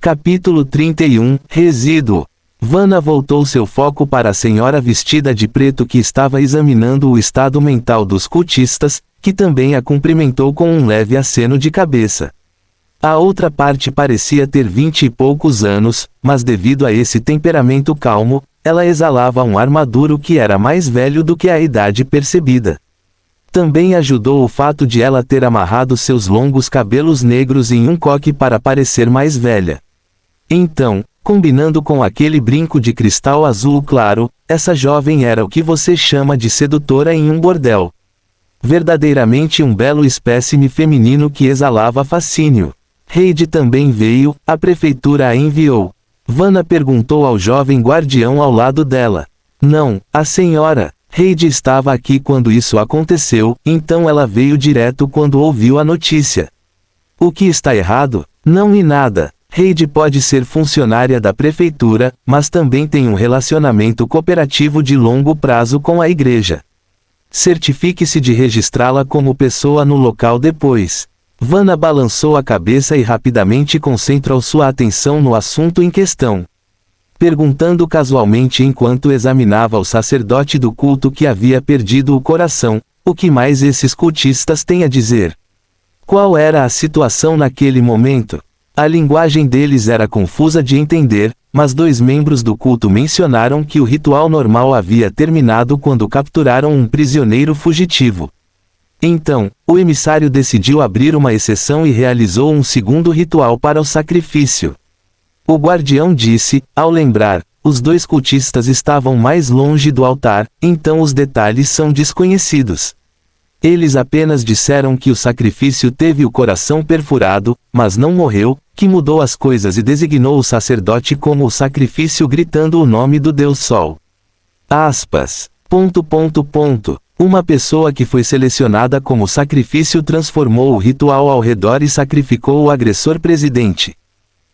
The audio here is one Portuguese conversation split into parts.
Capítulo 31, Resíduo. Vanna voltou seu foco para a senhora vestida de preto que estava examinando o estado mental dos cultistas, que também a cumprimentou com um leve aceno de cabeça. A outra parte parecia ter 20 e poucos anos, mas devido a esse temperamento calmo, ela exalava um ar maduro que era mais velho do que a idade percebida. Também ajudou o fato de ela ter amarrado seus longos cabelos negros em um coque para parecer mais velha. Então, combinando com aquele brinco de cristal azul claro, essa jovem era o que você chama de sedutora em um bordel. Verdadeiramente um belo espécime feminino que exalava fascínio. Heidi também veio, a prefeitura a enviou. Vanna perguntou ao jovem guardião ao lado dela. Não, a senhora. Heidi estava aqui quando isso aconteceu, então ela veio direto quando ouviu a notícia. O que está errado? Não e nada. Heidi pode ser funcionária da prefeitura, mas também tem um relacionamento cooperativo de longo prazo com a igreja. Certifique-se de registrá-la como pessoa no local depois. Vanna balançou a cabeça e rapidamente concentrou sua atenção no assunto em questão. Perguntando casualmente enquanto examinava o sacerdote do culto que havia perdido o coração, o que mais esses cultistas têm a dizer? Qual era a situação naquele momento? A linguagem deles era confusa de entender, mas 2 membros do culto mencionaram que o ritual normal havia terminado quando capturaram um prisioneiro fugitivo. Então, o emissário decidiu abrir uma exceção e realizou um segundo ritual para o sacrifício. O guardião disse, ao lembrar, os 2 cultistas estavam mais longe do altar, então os detalhes são desconhecidos. Eles apenas disseram que o sacrifício teve o coração perfurado, mas não morreu, que mudou as coisas e designou o sacerdote como o sacrifício gritando o nome do Deus Sol. Aspas. ... Uma pessoa que foi selecionada como sacrifício transformou o ritual ao redor e sacrificou o agressor presidente.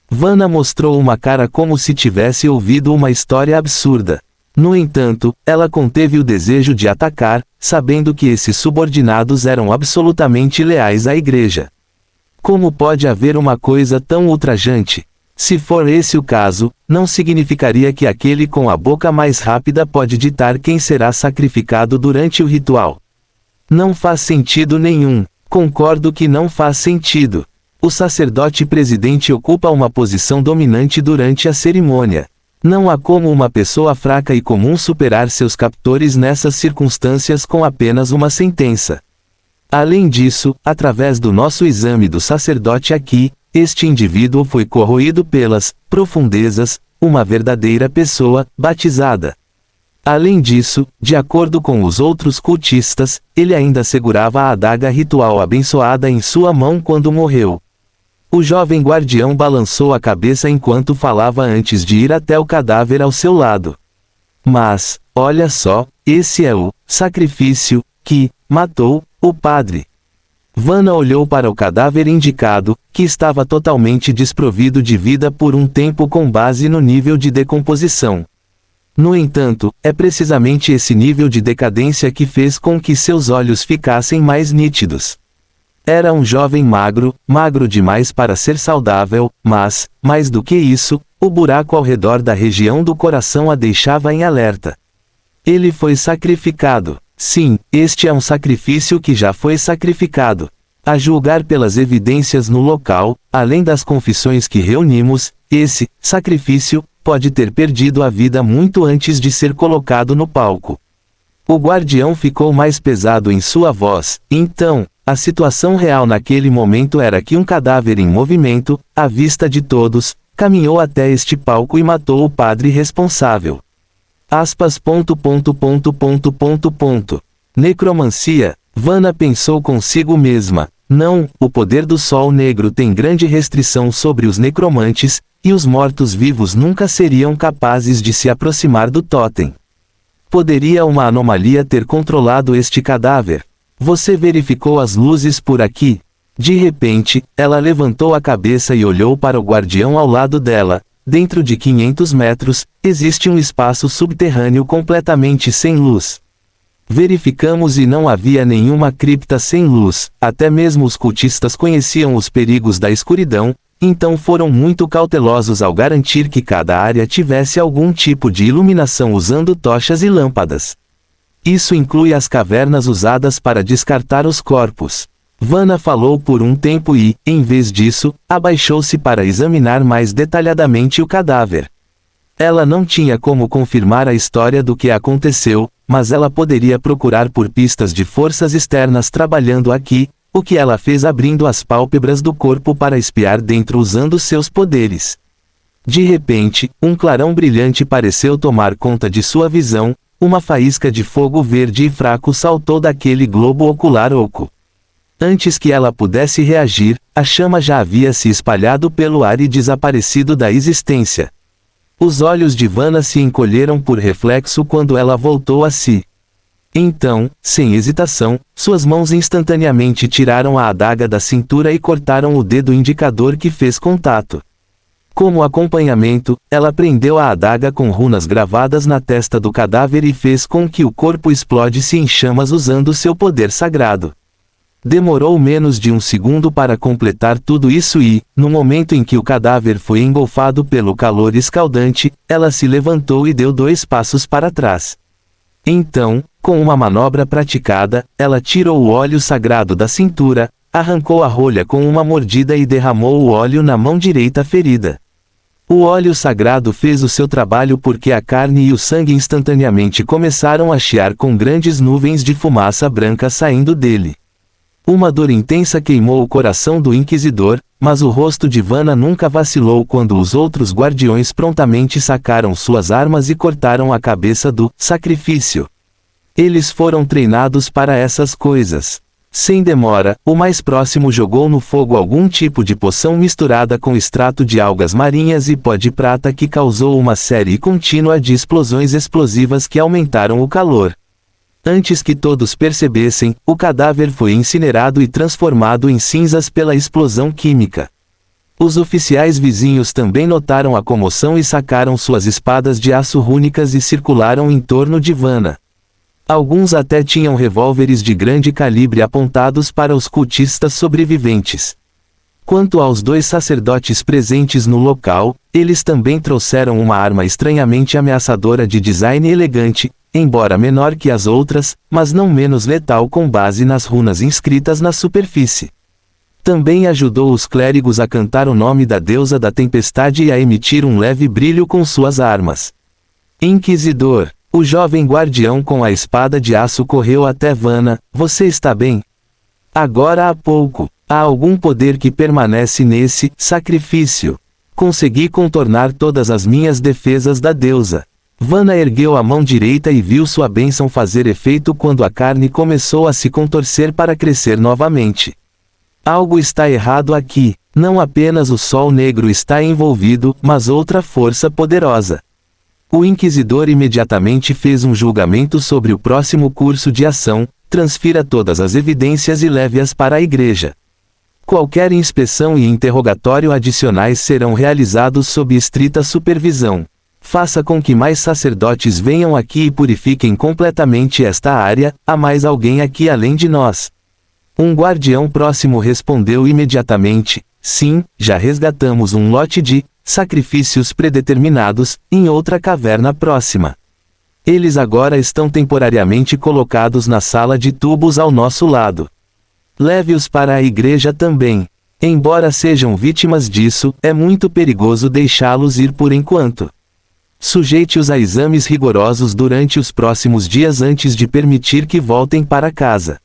Vanna mostrou uma cara como se tivesse ouvido uma história absurda. No entanto, ela conteve o desejo de atacar, sabendo que esses subordinados eram absolutamente leais à igreja. Como pode haver uma coisa tão ultrajante? Se for esse o caso, não significaria que aquele com a boca mais rápida pode ditar quem será sacrificado durante o ritual. Não faz sentido nenhum. Concordo que não faz sentido. O sacerdote presidente ocupa uma posição dominante durante a cerimônia. Não há como uma pessoa fraca e comum superar seus captores nessas circunstâncias com apenas uma sentença. Além disso, através do nosso exame do sacerdote aqui, este indivíduo foi corroído pelas profundezas, uma verdadeira pessoa, batizada. Além disso, de acordo com os outros cultistas, ele ainda segurava a adaga ritual abençoada em sua mão quando morreu. O jovem guardião balançou a cabeça enquanto falava antes de ir até o cadáver ao seu lado. Mas, olha só, esse é o sacrifício que matou o padre. Vanna olhou para o cadáver indicado, que estava totalmente desprovido de vida por um tempo com base no nível de decomposição. No entanto, é precisamente esse nível de decadência que fez com que seus olhos ficassem mais nítidos. Era um jovem magro demais para ser saudável, mas, mais do que isso, o buraco ao redor da região do coração a deixava em alerta. Ele foi sacrificado. Sim, este é um sacrifício que já foi sacrificado. A julgar pelas evidências no local, além das confissões que reunimos, esse sacrifício pode ter perdido a vida muito antes de ser colocado no palco. O guardião ficou mais pesado em sua voz. Então, a situação real naquele momento era que um cadáver em movimento, à vista de todos, caminhou até este palco e matou o padre responsável. Aspas. ... Necromancia. Vanna pensou consigo mesma. Não, o poder do sol negro tem grande restrição sobre os necromantes, e os mortos-vivos nunca seriam capazes de se aproximar do totem. Poderia uma anomalia ter controlado este cadáver? Você verificou as luzes por aqui? De repente, ela levantou a cabeça e olhou para o guardião ao lado dela. Dentro de 500 metros, existe um espaço subterrâneo completamente sem luz. Verificamos e não havia nenhuma cripta sem luz, até mesmo os cultistas conheciam os perigos da escuridão, então foram muito cautelosos ao garantir que cada área tivesse algum tipo de iluminação usando tochas e lâmpadas. Isso inclui as cavernas usadas para descartar os corpos. Vanna falou por um tempo e, em vez disso, abaixou-se para examinar mais detalhadamente o cadáver. Ela não tinha como confirmar a história do que aconteceu, mas ela poderia procurar por pistas de forças externas trabalhando aqui, o que ela fez abrindo as pálpebras do corpo para espiar dentro usando seus poderes. De repente, um clarão brilhante pareceu tomar conta de sua visão, uma faísca de fogo verde e fraco saltou daquele globo ocular oco. Antes que ela pudesse reagir, a chama já havia se espalhado pelo ar e desaparecido da existência. Os olhos de Vanna se encolheram por reflexo quando ela voltou a si. Então, sem hesitação, suas mãos instantaneamente tiraram a adaga da cintura e cortaram o dedo indicador que fez contato. Como acompanhamento, ela prendeu a adaga com runas gravadas na testa do cadáver e fez com que o corpo explodisse em chamas usando seu poder sagrado. Demorou menos de um segundo para completar tudo isso e, no momento em que o cadáver foi engolfado pelo calor escaldante, ela se levantou e deu 2 passos para trás. Então, com uma manobra praticada, ela tirou o óleo sagrado da cintura, arrancou a rolha com uma mordida e derramou o óleo na mão direita ferida. O óleo sagrado fez o seu trabalho porque a carne e o sangue instantaneamente começaram a chiar com grandes nuvens de fumaça branca saindo dele. Uma dor intensa queimou o coração do Inquisidor, mas o rosto de Vanna nunca vacilou quando os outros guardiões prontamente sacaram suas armas e cortaram a cabeça do sacrifício. Eles foram treinados para essas coisas. Sem demora, o mais próximo jogou no fogo algum tipo de poção misturada com extrato de algas marinhas e pó de prata que causou uma série contínua de explosões explosivas que aumentaram o calor. Antes que todos percebessem, o cadáver foi incinerado e transformado em cinzas pela explosão química. Os oficiais vizinhos também notaram a comoção e sacaram suas espadas de aço rúnicas e circularam em torno de Vanna. Alguns até tinham revólveres de grande calibre apontados para os cultistas sobreviventes. Quanto aos 2 sacerdotes presentes no local, eles também trouxeram uma arma estranhamente ameaçadora de design elegante, embora menor que as outras, mas não menos letal com base nas runas inscritas na superfície. Também ajudou os clérigos a cantar o nome da deusa da tempestade e a emitir um leve brilho com suas armas. Inquisidor, o jovem guardião com a espada de aço correu até Vanna. Você está bem? Agora há pouco, há algum poder que permanece nesse sacrifício. Consegui contornar todas as minhas defesas da deusa. Vanna ergueu a mão direita e viu sua bênção fazer efeito quando a carne começou a se contorcer para crescer novamente. Algo está errado aqui. Não apenas o Sol Negro está envolvido, mas outra força poderosa. O Inquisidor imediatamente fez um julgamento sobre o próximo curso de ação. Transfira todas as evidências e leve-as para a igreja. Qualquer inspeção e interrogatório adicionais serão realizados sob estrita supervisão. Faça com que mais sacerdotes venham aqui e purifiquem completamente esta área. Há mais alguém aqui além de nós? Um guardião próximo respondeu imediatamente: sim, já resgatamos um lote de sacrifícios predeterminados, em outra caverna próxima. Eles agora estão temporariamente colocados na sala de tubos ao nosso lado. Leve-os para a igreja também. Embora sejam vítimas disso, é muito perigoso deixá-los ir por enquanto. Sujeite-os a exames rigorosos durante os próximos dias antes de permitir que voltem para casa.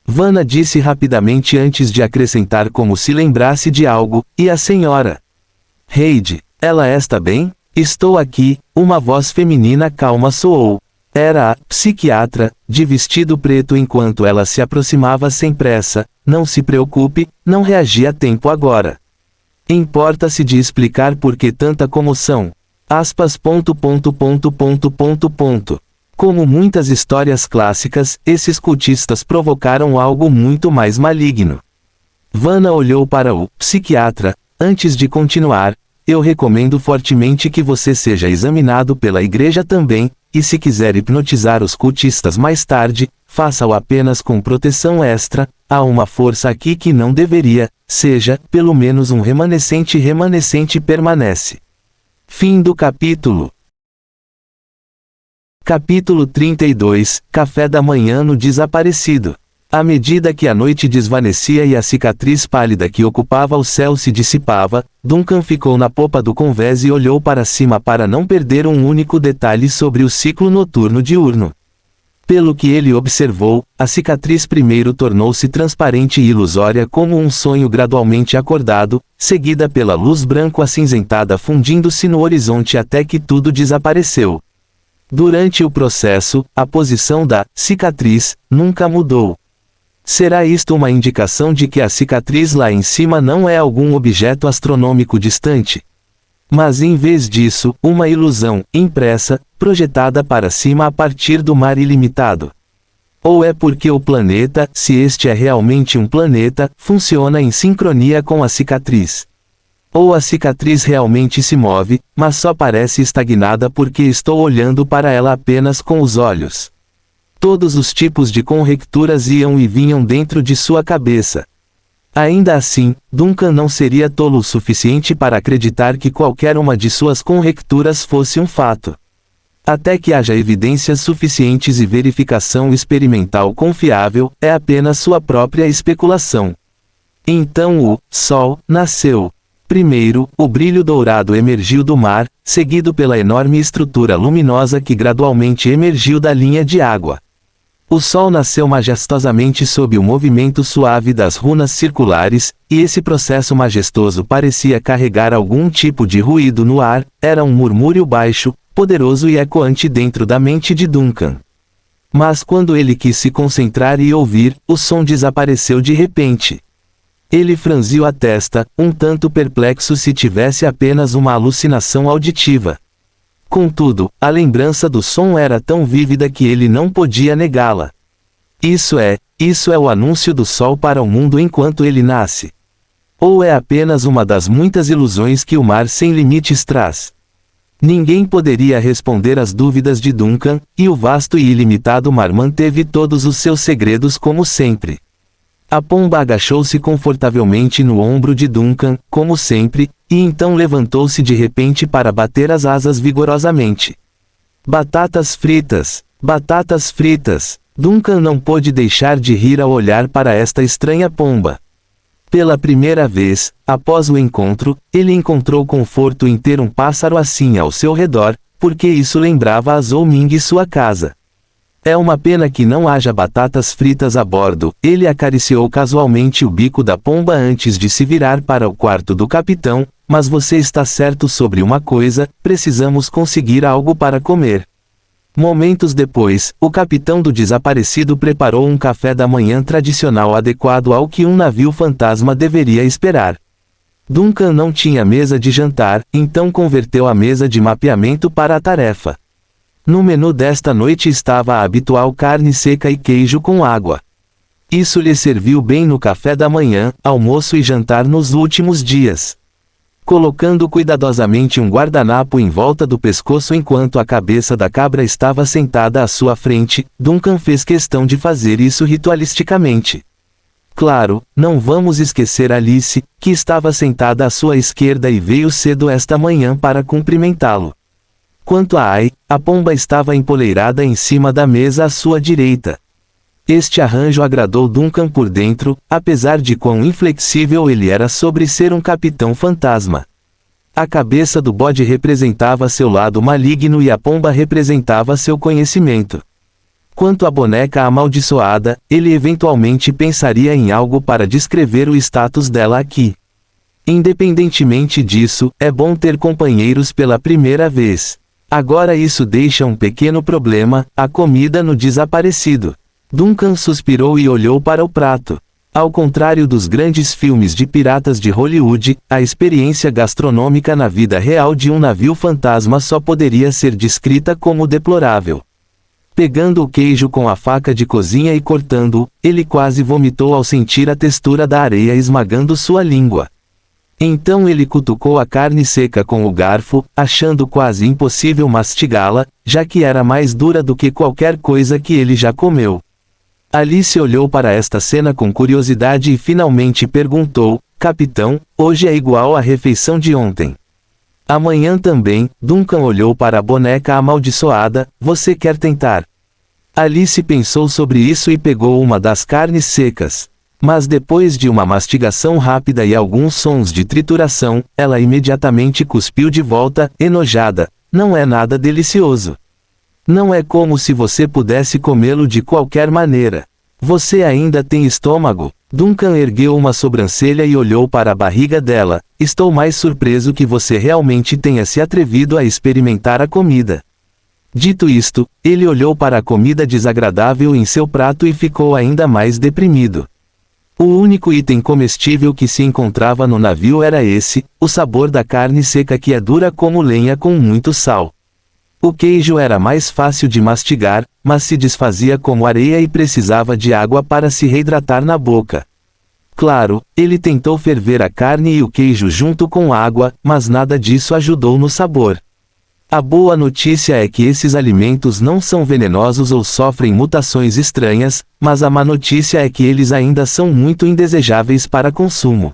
Vanna disse rapidamente antes de acrescentar como se lembrasse de algo: e a senhora? Heide, ela está bem? Estou aqui, uma voz feminina calma soou. Era a psiquiatra, de vestido preto enquanto ela se aproximava sem pressa. Não se preocupe, não reagi a tempo agora. Importa-se de explicar por que tanta comoção. Aspas. Como muitas histórias clássicas, esses cultistas provocaram algo muito mais maligno. Vanna olhou para o psiquiatra. Antes de continuar, eu recomendo fortemente que você seja examinado pela igreja também, e se quiser hipnotizar os cultistas mais tarde, faça-o apenas com proteção extra, há uma força aqui que não deveria, seja, pelo menos um remanescente permanece. Fim do capítulo. Capítulo 32, Café da manhã no desaparecido. À medida que a noite desvanecia e a cicatriz pálida que ocupava o céu se dissipava, Duncan ficou na popa do convés e olhou para cima para não perder um único detalhe sobre o ciclo noturno-diurno. Pelo que ele observou, a cicatriz primeiro tornou-se transparente e ilusória como um sonho gradualmente acordado, seguida pela luz branco-acinzentada fundindo-se no horizonte até que tudo desapareceu. Durante o processo, a posição da cicatriz nunca mudou. Será isto uma indicação de que a cicatriz lá em cima não é algum objeto astronômico distante? Mas em vez disso, uma ilusão, impressa, projetada para cima a partir do mar ilimitado. Ou é porque o planeta, se este é realmente um planeta, funciona em sincronia com a cicatriz. Ou a cicatriz realmente se move, mas só parece estagnada porque estou olhando para ela apenas com os olhos. Todos os tipos de conjecturas iam e vinham dentro de sua cabeça. Ainda assim, Duncan não seria tolo o suficiente para acreditar que qualquer uma de suas conjecturas fosse um fato. Até que haja evidências suficientes e verificação experimental confiável, é apenas sua própria especulação. Então o Sol nasceu. Primeiro, o brilho dourado emergiu do mar, seguido pela enorme estrutura luminosa que gradualmente emergiu da linha de água. O Sol nasceu majestosamente sob o movimento suave das runas circulares, e esse processo majestoso parecia carregar algum tipo de ruído no ar, era um murmúrio baixo, poderoso e ecoante dentro da mente de Duncan. Mas quando ele quis se concentrar e ouvir, o som desapareceu de repente. Ele franziu a testa, um tanto perplexo se tivesse apenas uma alucinação auditiva. Contudo, a lembrança do som era tão vívida que ele não podia negá-la. Isso é o anúncio do Sol para o mundo enquanto ele nasce. Ou é apenas uma das muitas ilusões que o mar sem limites traz? Ninguém poderia responder às dúvidas de Duncan, e o vasto e ilimitado mar manteve todos os seus segredos como sempre. A pomba agachou-se confortavelmente no ombro de Duncan, como sempre, e então levantou-se de repente para bater as asas vigorosamente. Batatas fritas! Batatas fritas! Duncan não pôde deixar de rir ao olhar para esta estranha pomba. Pela primeira vez, após o encontro, ele encontrou conforto em ter um pássaro assim ao seu redor, porque isso lembrava a Zhou-Ming e sua casa. É uma pena que não haja batatas fritas a bordo. Ele acariciou casualmente o bico da pomba antes de se virar para o quarto do capitão, mas você está certo sobre uma coisa, precisamos conseguir algo para comer. Momentos depois, o capitão do desaparecido preparou um café da manhã tradicional adequado ao que um navio fantasma deveria esperar. Duncan não tinha mesa de jantar, então converteu a mesa de mapeamento para a tarefa. No menu desta noite estava a habitual carne seca e queijo com água. Isso lhe serviu bem no café da manhã, almoço e jantar nos últimos dias. Colocando cuidadosamente um guardanapo em volta do pescoço enquanto a cabeça da cabra estava sentada à sua frente, Duncan fez questão de fazer isso ritualisticamente. Claro, não vamos esquecer Alice, que estava sentada à sua esquerda e veio cedo esta manhã para cumprimentá-lo. Quanto a Ai, a pomba estava empoleirada em cima da mesa à sua direita. Este arranjo agradou Duncan por dentro, apesar de quão inflexível ele era sobre ser um capitão fantasma. A cabeça do bode representava seu lado maligno e a pomba representava seu conhecimento. Quanto à boneca amaldiçoada, ele eventualmente pensaria em algo para descrever o status dela aqui. Independentemente disso, é bom ter companheiros pela primeira vez. Agora isso deixa um pequeno problema, a comida no desaparecido. Duncan suspirou e olhou para o prato. Ao contrário dos grandes filmes de piratas de Hollywood, a experiência gastronômica na vida real de um navio fantasma só poderia ser descrita como deplorável. Pegando o queijo com a faca de cozinha e cortando-o, ele quase vomitou ao sentir a textura da areia esmagando sua língua. Então ele cutucou a carne seca com o garfo, achando quase impossível mastigá-la, já que era mais dura do que qualquer coisa que ele já comeu. Alice olhou para esta cena com curiosidade e finalmente perguntou: Capitão, hoje é igual à refeição de ontem? Amanhã também. Duncan olhou para a boneca amaldiçoada. Você quer tentar? Alice pensou sobre isso e pegou uma das carnes secas. Mas depois de uma mastigação rápida e alguns sons de trituração, ela imediatamente cuspiu de volta, enojada. Não é nada delicioso. Não é como se você pudesse comê-lo de qualquer maneira. Você ainda tem estômago? Duncan ergueu uma sobrancelha e olhou para a barriga dela. Estou mais surpreso que você realmente tenha se atrevido a experimentar a comida. Dito isto, ele olhou para a comida desagradável em seu prato e ficou ainda mais deprimido. O único item comestível que se encontrava no navio era esse, o sabor da carne seca que é dura como lenha com muito sal. O queijo era mais fácil de mastigar, mas se desfazia como areia e precisava de água para se reidratar na boca. Claro, ele tentou ferver a carne e o queijo junto com água, mas nada disso ajudou no sabor. A boa notícia é que esses alimentos não são venenosos ou sofrem mutações estranhas, mas a má notícia é que eles ainda são muito indesejáveis para consumo.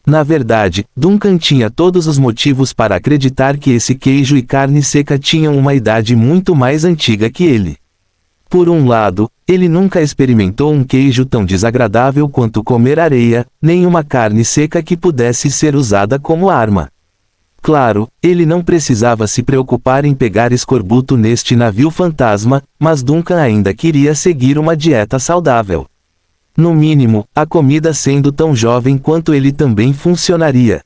Na verdade, Duncan tinha todos os motivos para acreditar que esse queijo e carne seca tinham uma idade muito mais antiga que ele. Por um lado, ele nunca experimentou um queijo tão desagradável quanto comer areia, nem uma carne seca que pudesse ser usada como arma. Claro, ele não precisava se preocupar em pegar escorbuto neste navio fantasma, mas Duncan ainda queria seguir uma dieta saudável. No mínimo, a comida sendo tão jovem quanto ele também funcionaria.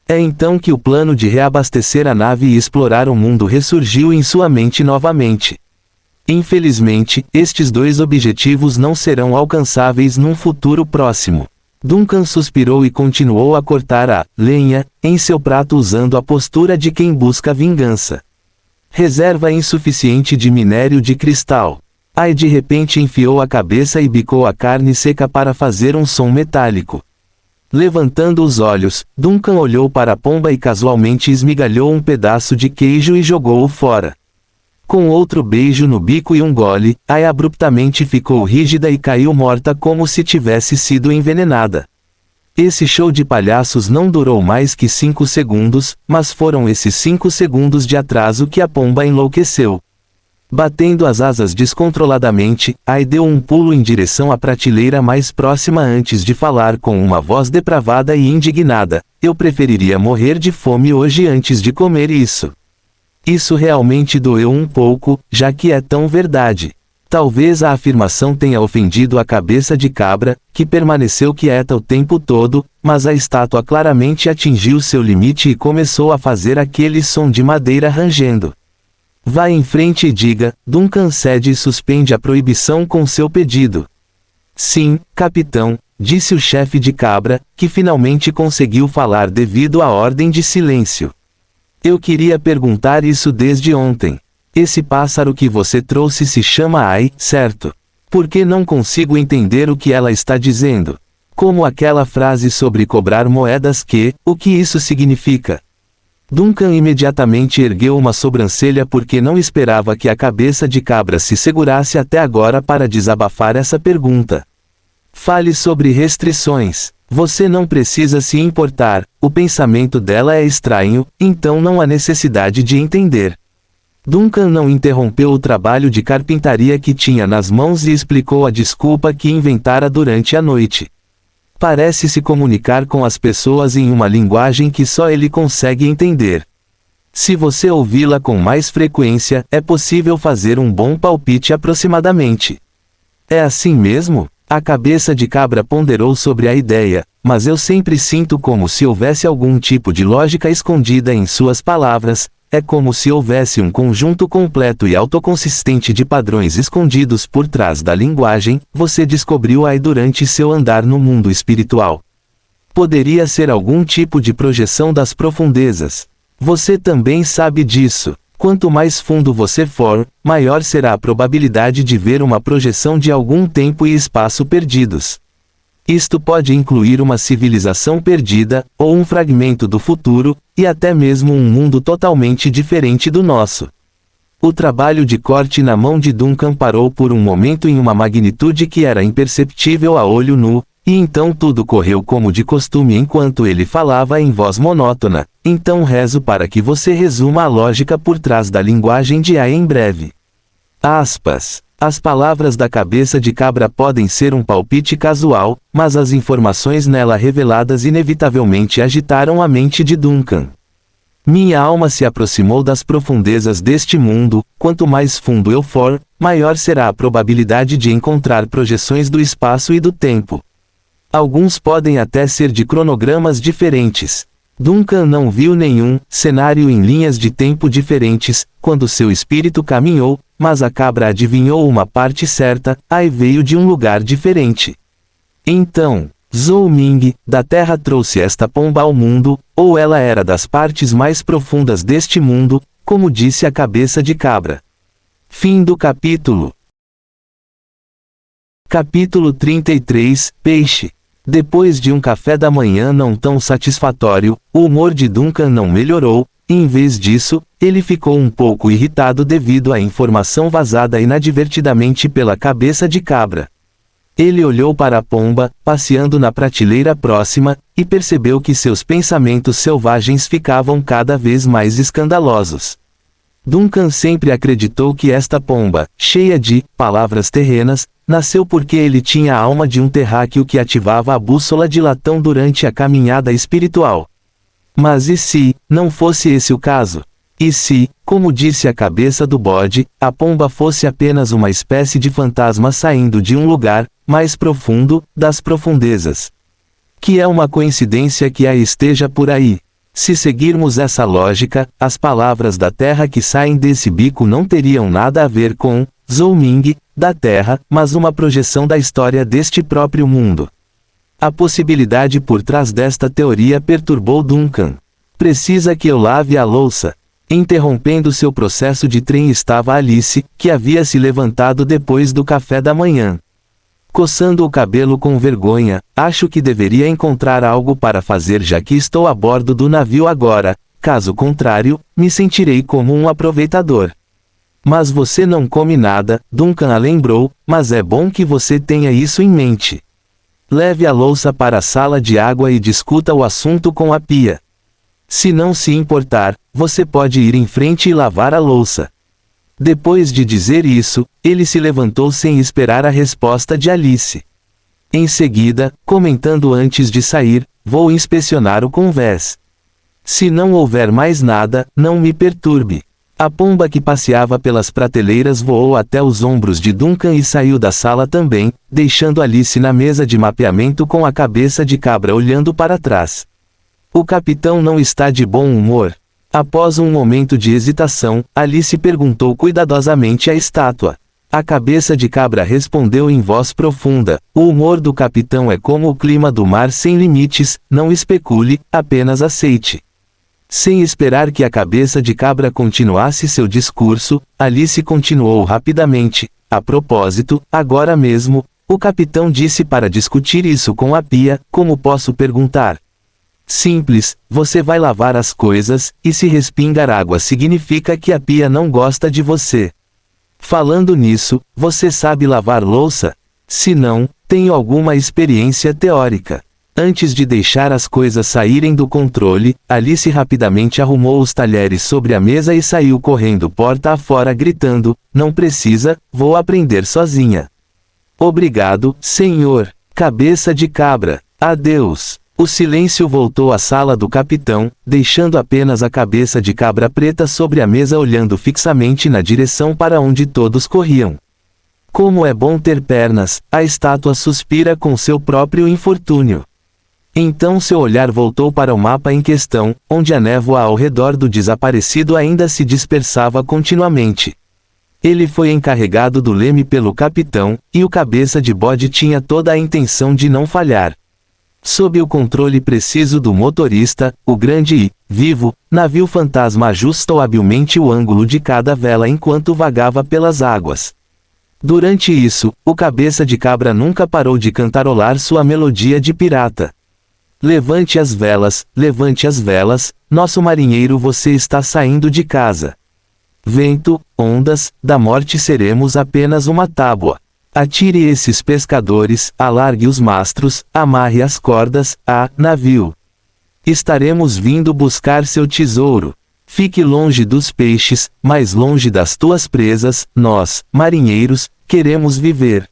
É então que o plano de reabastecer a nave e explorar o mundo ressurgiu em sua mente novamente. Infelizmente, estes dois objetivos não serão alcançáveis num futuro próximo. Duncan suspirou e continuou a cortar a lenha em seu prato usando a postura de quem busca vingança. Reserva insuficiente de minério de cristal. Ai, de repente enfiou a cabeça e bicou a carne seca para fazer um som metálico. Levantando os olhos, Duncan olhou para a pomba e casualmente esmigalhou um pedaço de queijo e jogou-o fora. Com outro beijo no bico e um gole, Ai abruptamente ficou rígida e caiu morta como se tivesse sido envenenada. Esse show de palhaços não durou mais que 5 segundos, mas foram esses 5 segundos de atraso que a pomba enlouqueceu. Batendo as asas descontroladamente, Ai deu um pulo em direção à prateleira mais próxima antes de falar com uma voz depravada e indignada: eu preferiria morrer de fome hoje antes de comer isso. Isso realmente doeu um pouco, já que é tão verdade. Talvez a afirmação tenha ofendido a cabeça de cabra, que permaneceu quieta o tempo todo, mas a estátua claramente atingiu seu limite e começou a fazer aquele som de madeira rangendo. Vá em frente e diga: Duncan cede e suspende a proibição com seu pedido. Sim, capitão, disse o chefe de cabra, que finalmente conseguiu falar devido à ordem de silêncio. Eu queria perguntar isso desde ontem. Esse pássaro que você trouxe se chama Ai, certo? Por que não consigo entender o que ela está dizendo? Como aquela frase sobre cobrar moedas o que isso significa? Duncan imediatamente ergueu uma sobrancelha porque não esperava que a cabeça de cabra se segurasse até agora para desabafar essa pergunta. Fale sobre restrições. Você não precisa se importar, o pensamento dela é estranho, então não há necessidade de entender. Duncan não interrompeu o trabalho de carpintaria que tinha nas mãos e explicou a desculpa que inventara durante a noite. Parece se comunicar com as pessoas em uma linguagem que só ele consegue entender. Se você ouvi-la com mais frequência, é possível fazer um bom palpite aproximadamente. É assim mesmo? A cabeça de cabra ponderou sobre a ideia, mas eu sempre sinto como se houvesse algum tipo de lógica escondida em suas palavras. É como se houvesse um conjunto completo e autoconsistente de padrões escondidos por trás da linguagem. Você descobriu aí durante seu andar no mundo espiritual. Poderia ser algum tipo de projeção das profundezas. Você também sabe disso. Quanto mais fundo você for, maior será a probabilidade de ver uma projeção de algum tempo e espaço perdidos. Isto pode incluir uma civilização perdida, ou um fragmento do futuro, e até mesmo um mundo totalmente diferente do nosso. O trabalho de corte na mão de Duncan parou por um momento em uma magnitude que era imperceptível a olho nu, e então tudo correu como de costume enquanto ele falava em voz monótona. Então rezo para que você resuma a lógica por trás da linguagem de A em breve. Aspas. As palavras da cabeça de cabra podem ser um palpite casual, mas as informações nela reveladas inevitavelmente agitaram a mente de Duncan. Minha alma se aproximou das profundezas deste mundo. Quanto mais fundo eu for, maior será a probabilidade de encontrar projeções do espaço e do tempo. Alguns podem até ser de cronogramas diferentes. Duncan não viu nenhum cenário em linhas de tempo diferentes, quando seu espírito caminhou, mas a cabra adivinhou uma parte certa, e veio de um lugar diferente. Então, Zhou Ming, da Terra trouxe esta pomba ao mundo, ou ela era das partes mais profundas deste mundo, como disse a cabeça de cabra. Fim do capítulo. Capítulo 33, Peixe. Depois de um café da manhã não tão satisfatório, o humor de Duncan não melhorou. Em vez disso, ele ficou um pouco irritado devido à informação vazada inadvertidamente pela cabeça de cabra. Ele olhou para a pomba, passeando na prateleira próxima, e percebeu que seus pensamentos selvagens ficavam cada vez mais escandalosos. Duncan sempre acreditou que esta pomba, cheia de palavras terrenas, nasceu porque ele tinha a alma de um terráqueo que ativava a bússola de latão durante a caminhada espiritual. Mas e se não fosse esse o caso? E se, como disse a cabeça do bode, a pomba fosse apenas uma espécie de fantasma saindo de um lugar mais profundo, das profundezas? Que é uma coincidência que a esteja por aí. Se seguirmos essa lógica, as palavras da Terra que saem desse bico não teriam nada a ver com Zhou Ming, da Terra, mas uma projeção da história deste próprio mundo. A possibilidade por trás desta teoria perturbou Duncan. Precisa que eu lave a louça? Interrompendo seu processo de trem estava Alice, que havia se levantado depois do café da manhã. Coçando o cabelo com vergonha, acho que deveria encontrar algo para fazer já que estou a bordo do navio agora, caso contrário, me sentirei como um aproveitador. Mas você não come nada, Duncan a lembrou, mas é bom que você tenha isso em mente. Leve a louça para a sala de água e discuta o assunto com a pia. Se não se importar, você pode ir em frente e lavar a louça. Depois de dizer isso, ele se levantou sem esperar a resposta de Alice. Em seguida, comentando antes de sair, vou inspecionar o convés. Se não houver mais nada, não me perturbe. A pomba que passeava pelas prateleiras voou até os ombros de Duncan e saiu da sala também, deixando Alice na mesa de mapeamento com a cabeça de cabra olhando para trás. O capitão não está de bom humor. Após um momento de hesitação, Alice perguntou cuidadosamente à estátua. A cabeça de cabra respondeu em voz profunda: o humor do capitão é como o clima do mar sem limites, não especule, apenas aceite. Sem esperar que a cabeça de cabra continuasse seu discurso, Alice continuou rapidamente: a propósito, agora mesmo, o capitão disse para discutir isso com a pia, como posso perguntar? Simples, você vai lavar as coisas, e se respingar água significa que a pia não gosta de você. Falando nisso, você sabe lavar louça? Se não, tenho alguma experiência teórica. Antes de deixar as coisas saírem do controle, Alice rapidamente arrumou os talheres sobre a mesa e saiu correndo porta afora gritando: não precisa, vou aprender sozinha. Obrigado, senhor. Cabeça de cabra. Adeus. O silêncio voltou à sala do capitão, deixando apenas a cabeça de cabra preta sobre a mesa olhando fixamente na direção para onde todos corriam. Como é bom ter pernas, a estátua suspira com seu próprio infortúnio. Então seu olhar voltou para o mapa em questão, onde a névoa ao redor do desaparecido ainda se dispersava continuamente. Ele foi encarregado do leme pelo capitão, e o cabeça de bode tinha toda a intenção de não falhar. Sob o controle preciso do motorista, o grande e vivo navio fantasma ajustou habilmente o ângulo de cada vela enquanto vagava pelas águas. Durante isso, o cabeça de cabra nunca parou de cantarolar sua melodia de pirata. Levante as velas, nosso marinheiro, você está saindo de casa. Vento, ondas, da morte seremos apenas uma tábua. Atire esses pescadores, alargue os mastros, amarre as cordas, navio. Estaremos vindo buscar seu tesouro. Fique longe dos peixes, mais longe das tuas presas, nós, marinheiros, queremos viver.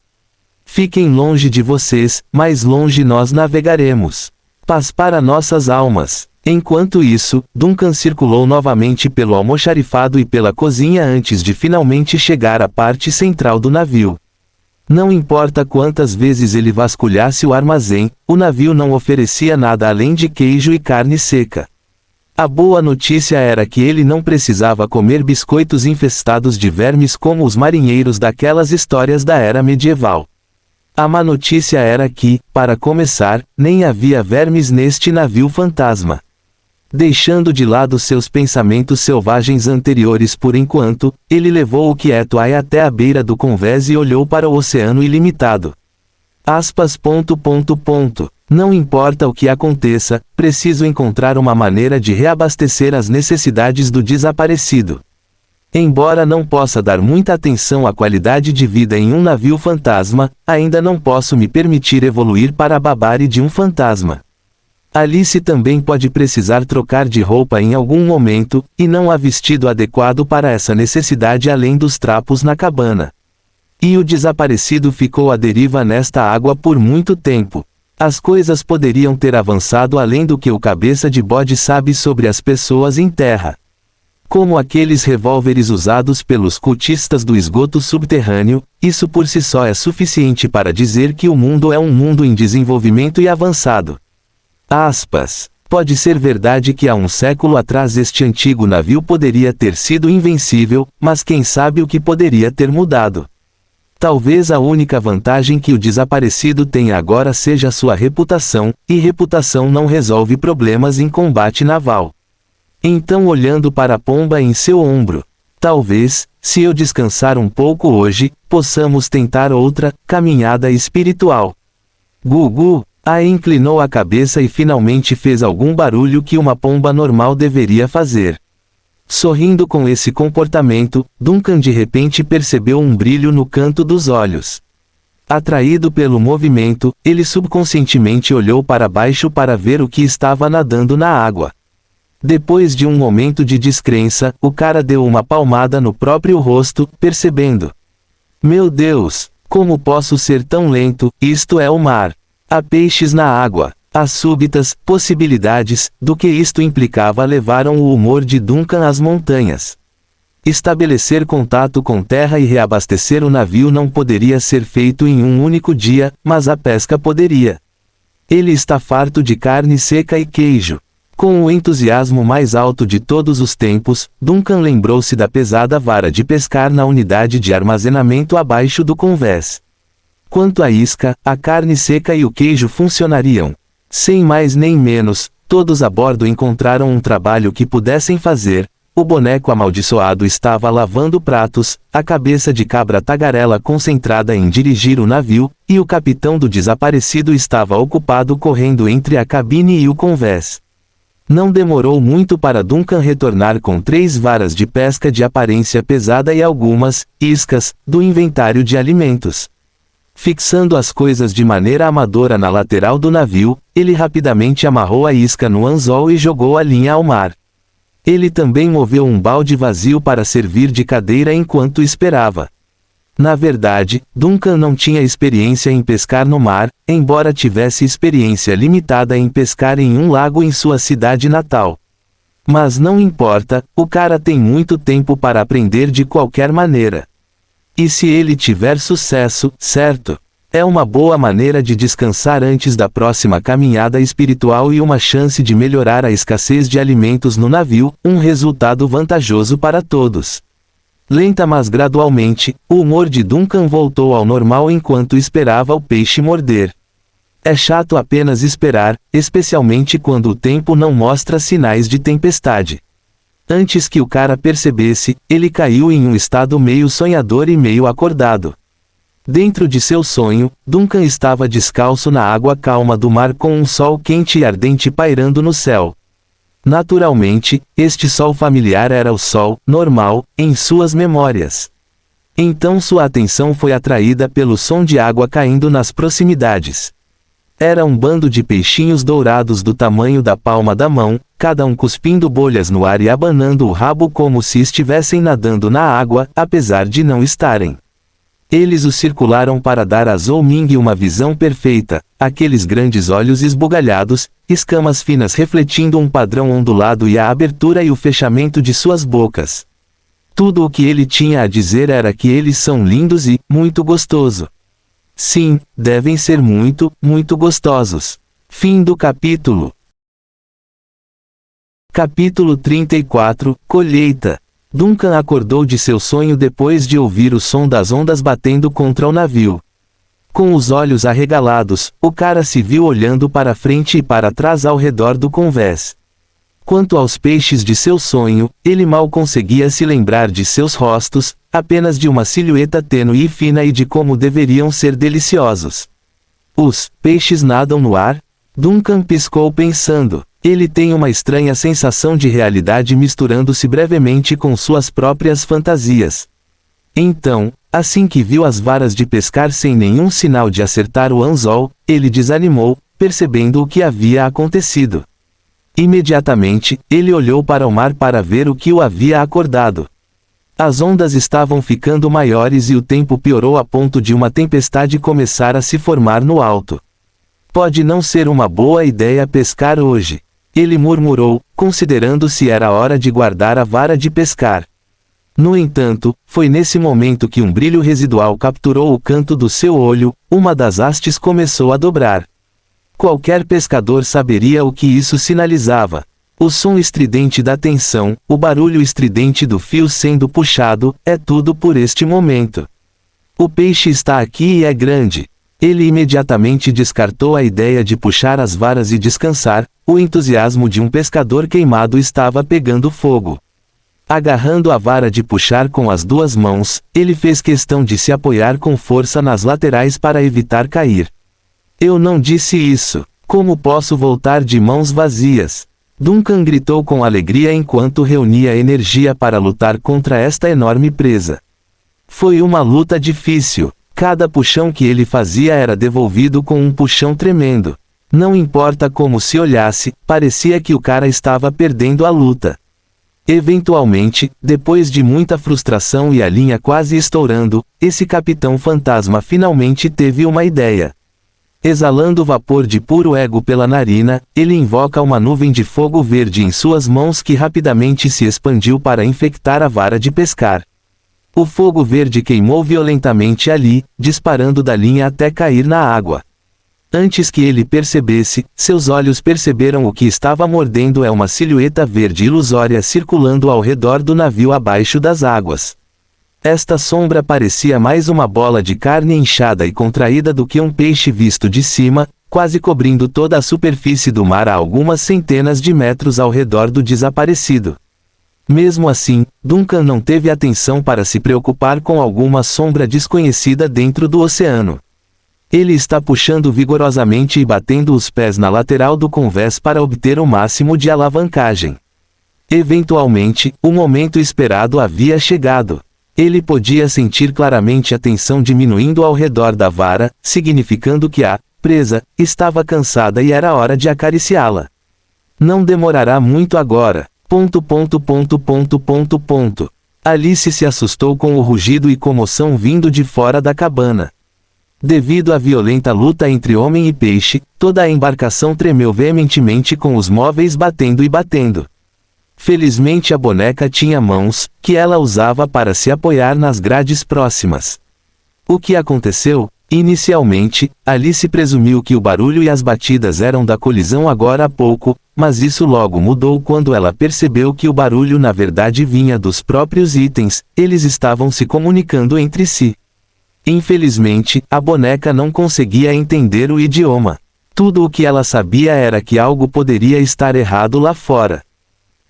Fiquem longe de vocês, mais longe nós navegaremos. Paz para nossas almas. Enquanto isso, Duncan circulou novamente pelo almoxarifado e pela cozinha antes de finalmente chegar à parte central do navio. Não importa quantas vezes ele vasculhasse o armazém, o navio não oferecia nada além de queijo e carne seca. A boa notícia era que ele não precisava comer biscoitos infestados de vermes como os marinheiros daquelas histórias da era medieval. A má notícia era que, para começar, nem havia vermes neste navio fantasma. Deixando de lado seus pensamentos selvagens anteriores por enquanto, ele levou o Quietuai até a beira do convés e olhou para o oceano ilimitado. Não importa o que aconteça, preciso encontrar uma maneira de reabastecer as necessidades do desaparecido. Embora não possa dar muita atenção à qualidade de vida em um navio fantasma, ainda não posso me permitir evoluir para a babare de um fantasma. Alice também pode precisar trocar de roupa em algum momento, e não há vestido adequado para essa necessidade além dos trapos na cabana. E o desaparecido ficou à deriva nesta água por muito tempo. As coisas poderiam ter avançado além do que o cabeça de bode sabe sobre as pessoas em terra. Como aqueles revólveres usados pelos cultistas do esgoto subterrâneo, isso por si só é suficiente para dizer que o mundo é um mundo em desenvolvimento e avançado. Pode ser verdade que há um século atrás este antigo navio poderia ter sido invencível, mas quem sabe o que poderia ter mudado. Talvez a única vantagem que o desaparecido tenha agora seja sua reputação, e reputação não resolve problemas em combate naval. Então olhando para a pomba em seu ombro, talvez, se eu descansar um pouco hoje, possamos tentar outra caminhada espiritual. Gugu, inclinou a cabeça e finalmente fez algum barulho que uma pomba normal deveria fazer. Sorrindo com esse comportamento, Duncan de repente percebeu um brilho no canto dos olhos. Atraído pelo movimento, ele subconscientemente olhou para baixo para ver o que estava nadando na água. Depois de um momento de descrença, o cara deu uma palmada no próprio rosto, percebendo: meu Deus, como posso ser tão lento? Isto é o mar. Há peixes na água. As súbitas possibilidades do que isto implicava levaram o humor de Duncan às montanhas. Estabelecer contato com terra e reabastecer o navio não poderia ser feito em um único dia, mas a pesca poderia. Ele está farto de carne seca e queijo. Com o entusiasmo mais alto de todos os tempos, Duncan lembrou-se da pesada vara de pescar na unidade de armazenamento abaixo do convés. Quanto à isca, a carne seca e o queijo funcionariam. Sem mais nem menos, todos a bordo encontraram um trabalho que pudessem fazer. O boneco amaldiçoado estava lavando pratos, a cabeça de cabra tagarela concentrada em dirigir o navio, e o capitão do desaparecido estava ocupado correndo entre a cabine e o convés. Não demorou muito para Duncan retornar com 3 varas de pesca de aparência pesada e algumas iscas do inventário de alimentos. Fixando as coisas de maneira amadora na lateral do navio, ele rapidamente amarrou a isca no anzol e jogou a linha ao mar. Ele também moveu um balde vazio para servir de cadeira enquanto esperava. Na verdade, Duncan não tinha experiência em pescar no mar, embora tivesse experiência limitada em pescar em um lago em sua cidade natal. Mas não importa, o cara tem muito tempo para aprender de qualquer maneira. E se ele tiver sucesso, certo? É uma boa maneira de descansar antes da próxima caminhada espiritual e uma chance de melhorar a escassez de alimentos no navio, um resultado vantajoso para todos. Lenta mas gradualmente, o humor de Duncan voltou ao normal enquanto esperava o peixe morder. É chato apenas esperar, especialmente quando o tempo não mostra sinais de tempestade. Antes que o cara percebesse, ele caiu em um estado meio sonhador e meio acordado. Dentro de seu sonho, Duncan estava descalço na água calma do mar com um sol quente e ardente pairando no céu. Naturalmente, este sol familiar era o sol, normal, em suas memórias. Então sua atenção foi atraída pelo som de água caindo nas proximidades. Era um bando de peixinhos dourados do tamanho da palma da mão, cada um cuspindo bolhas no ar e abanando o rabo como se estivessem nadando na água, apesar de não estarem. Eles o circularam para dar a Zhou Ming uma visão perfeita, aqueles grandes olhos esbugalhados, escamas finas refletindo um padrão ondulado e a abertura e o fechamento de suas bocas. Tudo o que ele tinha a dizer era que eles são lindos e muito gostoso. Sim, devem ser muito, muito gostosos. Fim do capítulo. Capítulo 34, Colheita. Duncan acordou de seu sonho depois de ouvir o som das ondas batendo contra o navio. Com os olhos arregalados, o cara se viu olhando para frente e para trás ao redor do convés. Quanto aos peixes de seu sonho, ele mal conseguia se lembrar de seus rostos, apenas de uma silhueta tênue e fina e de como deveriam ser deliciosos. Os peixes nadam no ar? Duncan piscou pensando. Ele tem uma estranha sensação de realidade misturando-se brevemente com suas próprias fantasias. Então, assim que viu as varas de pescar sem nenhum sinal de acertar o anzol, ele desanimou, percebendo o que havia acontecido. Imediatamente, ele olhou para o mar para ver o que o havia acordado. As ondas estavam ficando maiores e o tempo piorou a ponto de uma tempestade começar a se formar no alto. Pode não ser uma boa ideia pescar hoje, ele murmurou, considerando se era hora de guardar a vara de pescar. No entanto, foi nesse momento que um brilho residual capturou o canto do seu olho, uma das hastes começou a dobrar. Qualquer pescador saberia o que isso sinalizava. O som estridente da tensão, o barulho estridente do fio sendo puxado, é tudo por este momento. O peixe está aqui e é grande. Ele imediatamente descartou a ideia de puxar as varas e descansar, o entusiasmo de um pescador queimado estava pegando fogo. Agarrando a vara de puxar com as duas mãos, ele fez questão de se apoiar com força nas laterais para evitar cair. Eu não disse isso. Como posso voltar de mãos vazias? Duncan gritou com alegria enquanto reunia energia para lutar contra esta enorme presa. Foi uma luta difícil. Cada puxão que ele fazia era devolvido com um puxão tremendo. Não importa como se olhasse, parecia que o cara estava perdendo a luta. Eventualmente, depois de muita frustração e a linha quase estourando, esse capitão fantasma finalmente teve uma ideia. Exalando vapor de puro ego pela narina, ele invoca uma nuvem de fogo verde em suas mãos que rapidamente se expandiu para infectar a vara de pescar. O fogo verde queimou violentamente ali, disparando da linha até cair na água. Antes que ele percebesse, seus olhos perceberam o que estava mordendo é uma silhueta verde ilusória circulando ao redor do navio abaixo das águas. Esta sombra parecia mais uma bola de carne inchada e contraída do que um peixe visto de cima, quase cobrindo toda a superfície do mar a algumas centenas de metros ao redor do desaparecido. Mesmo assim, Duncan não teve atenção para se preocupar com alguma sombra desconhecida dentro do oceano. Ele está puxando vigorosamente e batendo os pés na lateral do convés para obter o máximo de alavancagem. Eventualmente, o momento esperado havia chegado. Ele podia sentir claramente a tensão diminuindo ao redor da vara, significando que a presa estava cansada e era hora de acariciá-la. Não demorará muito agora. ... Alice se assustou com o rugido e comoção vindo de fora da cabana. Devido à violenta luta entre homem e peixe, toda a embarcação tremeu veementemente com os móveis batendo e batendo. Felizmente a boneca tinha mãos, que ela usava para se apoiar nas grades próximas. O que aconteceu? Inicialmente, Alice presumiu que o barulho e as batidas eram da colisão agora há pouco, mas isso logo mudou quando ela percebeu que o barulho na verdade vinha dos próprios itens, eles estavam se comunicando entre si. Infelizmente, a boneca não conseguia entender o idioma. Tudo o que ela sabia era que algo poderia estar errado lá fora.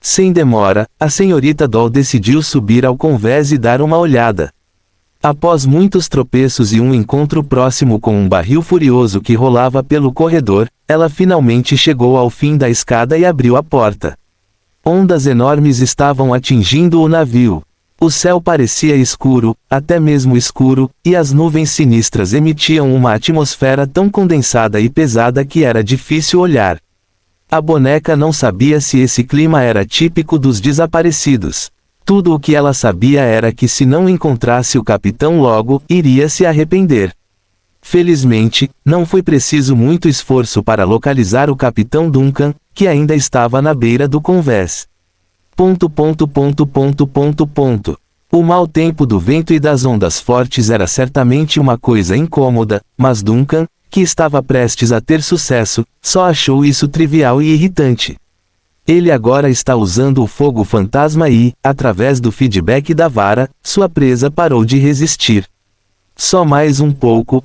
Sem demora, a senhorita Doll decidiu subir ao convés e dar uma olhada. Após muitos tropeços e um encontro próximo com um barril furioso que rolava pelo corredor, ela finalmente chegou ao fim da escada e abriu a porta. Ondas enormes estavam atingindo o navio. O céu parecia escuro, até mesmo escuro, e as nuvens sinistras emitiam uma atmosfera tão condensada e pesada que era difícil olhar. A boneca não sabia se esse clima era típico dos desaparecidos. Tudo o que ela sabia era que se não encontrasse o capitão logo, iria se arrepender. Felizmente, não foi preciso muito esforço para localizar o capitão Duncan, que ainda estava na beira do convés. O mau tempo do vento e das ondas fortes era certamente uma coisa incômoda, mas Duncan, que estava prestes a ter sucesso, só achou isso trivial e irritante. Ele agora está usando o fogo fantasma e, através do feedback da vara, sua presa parou de resistir. Só mais um pouco,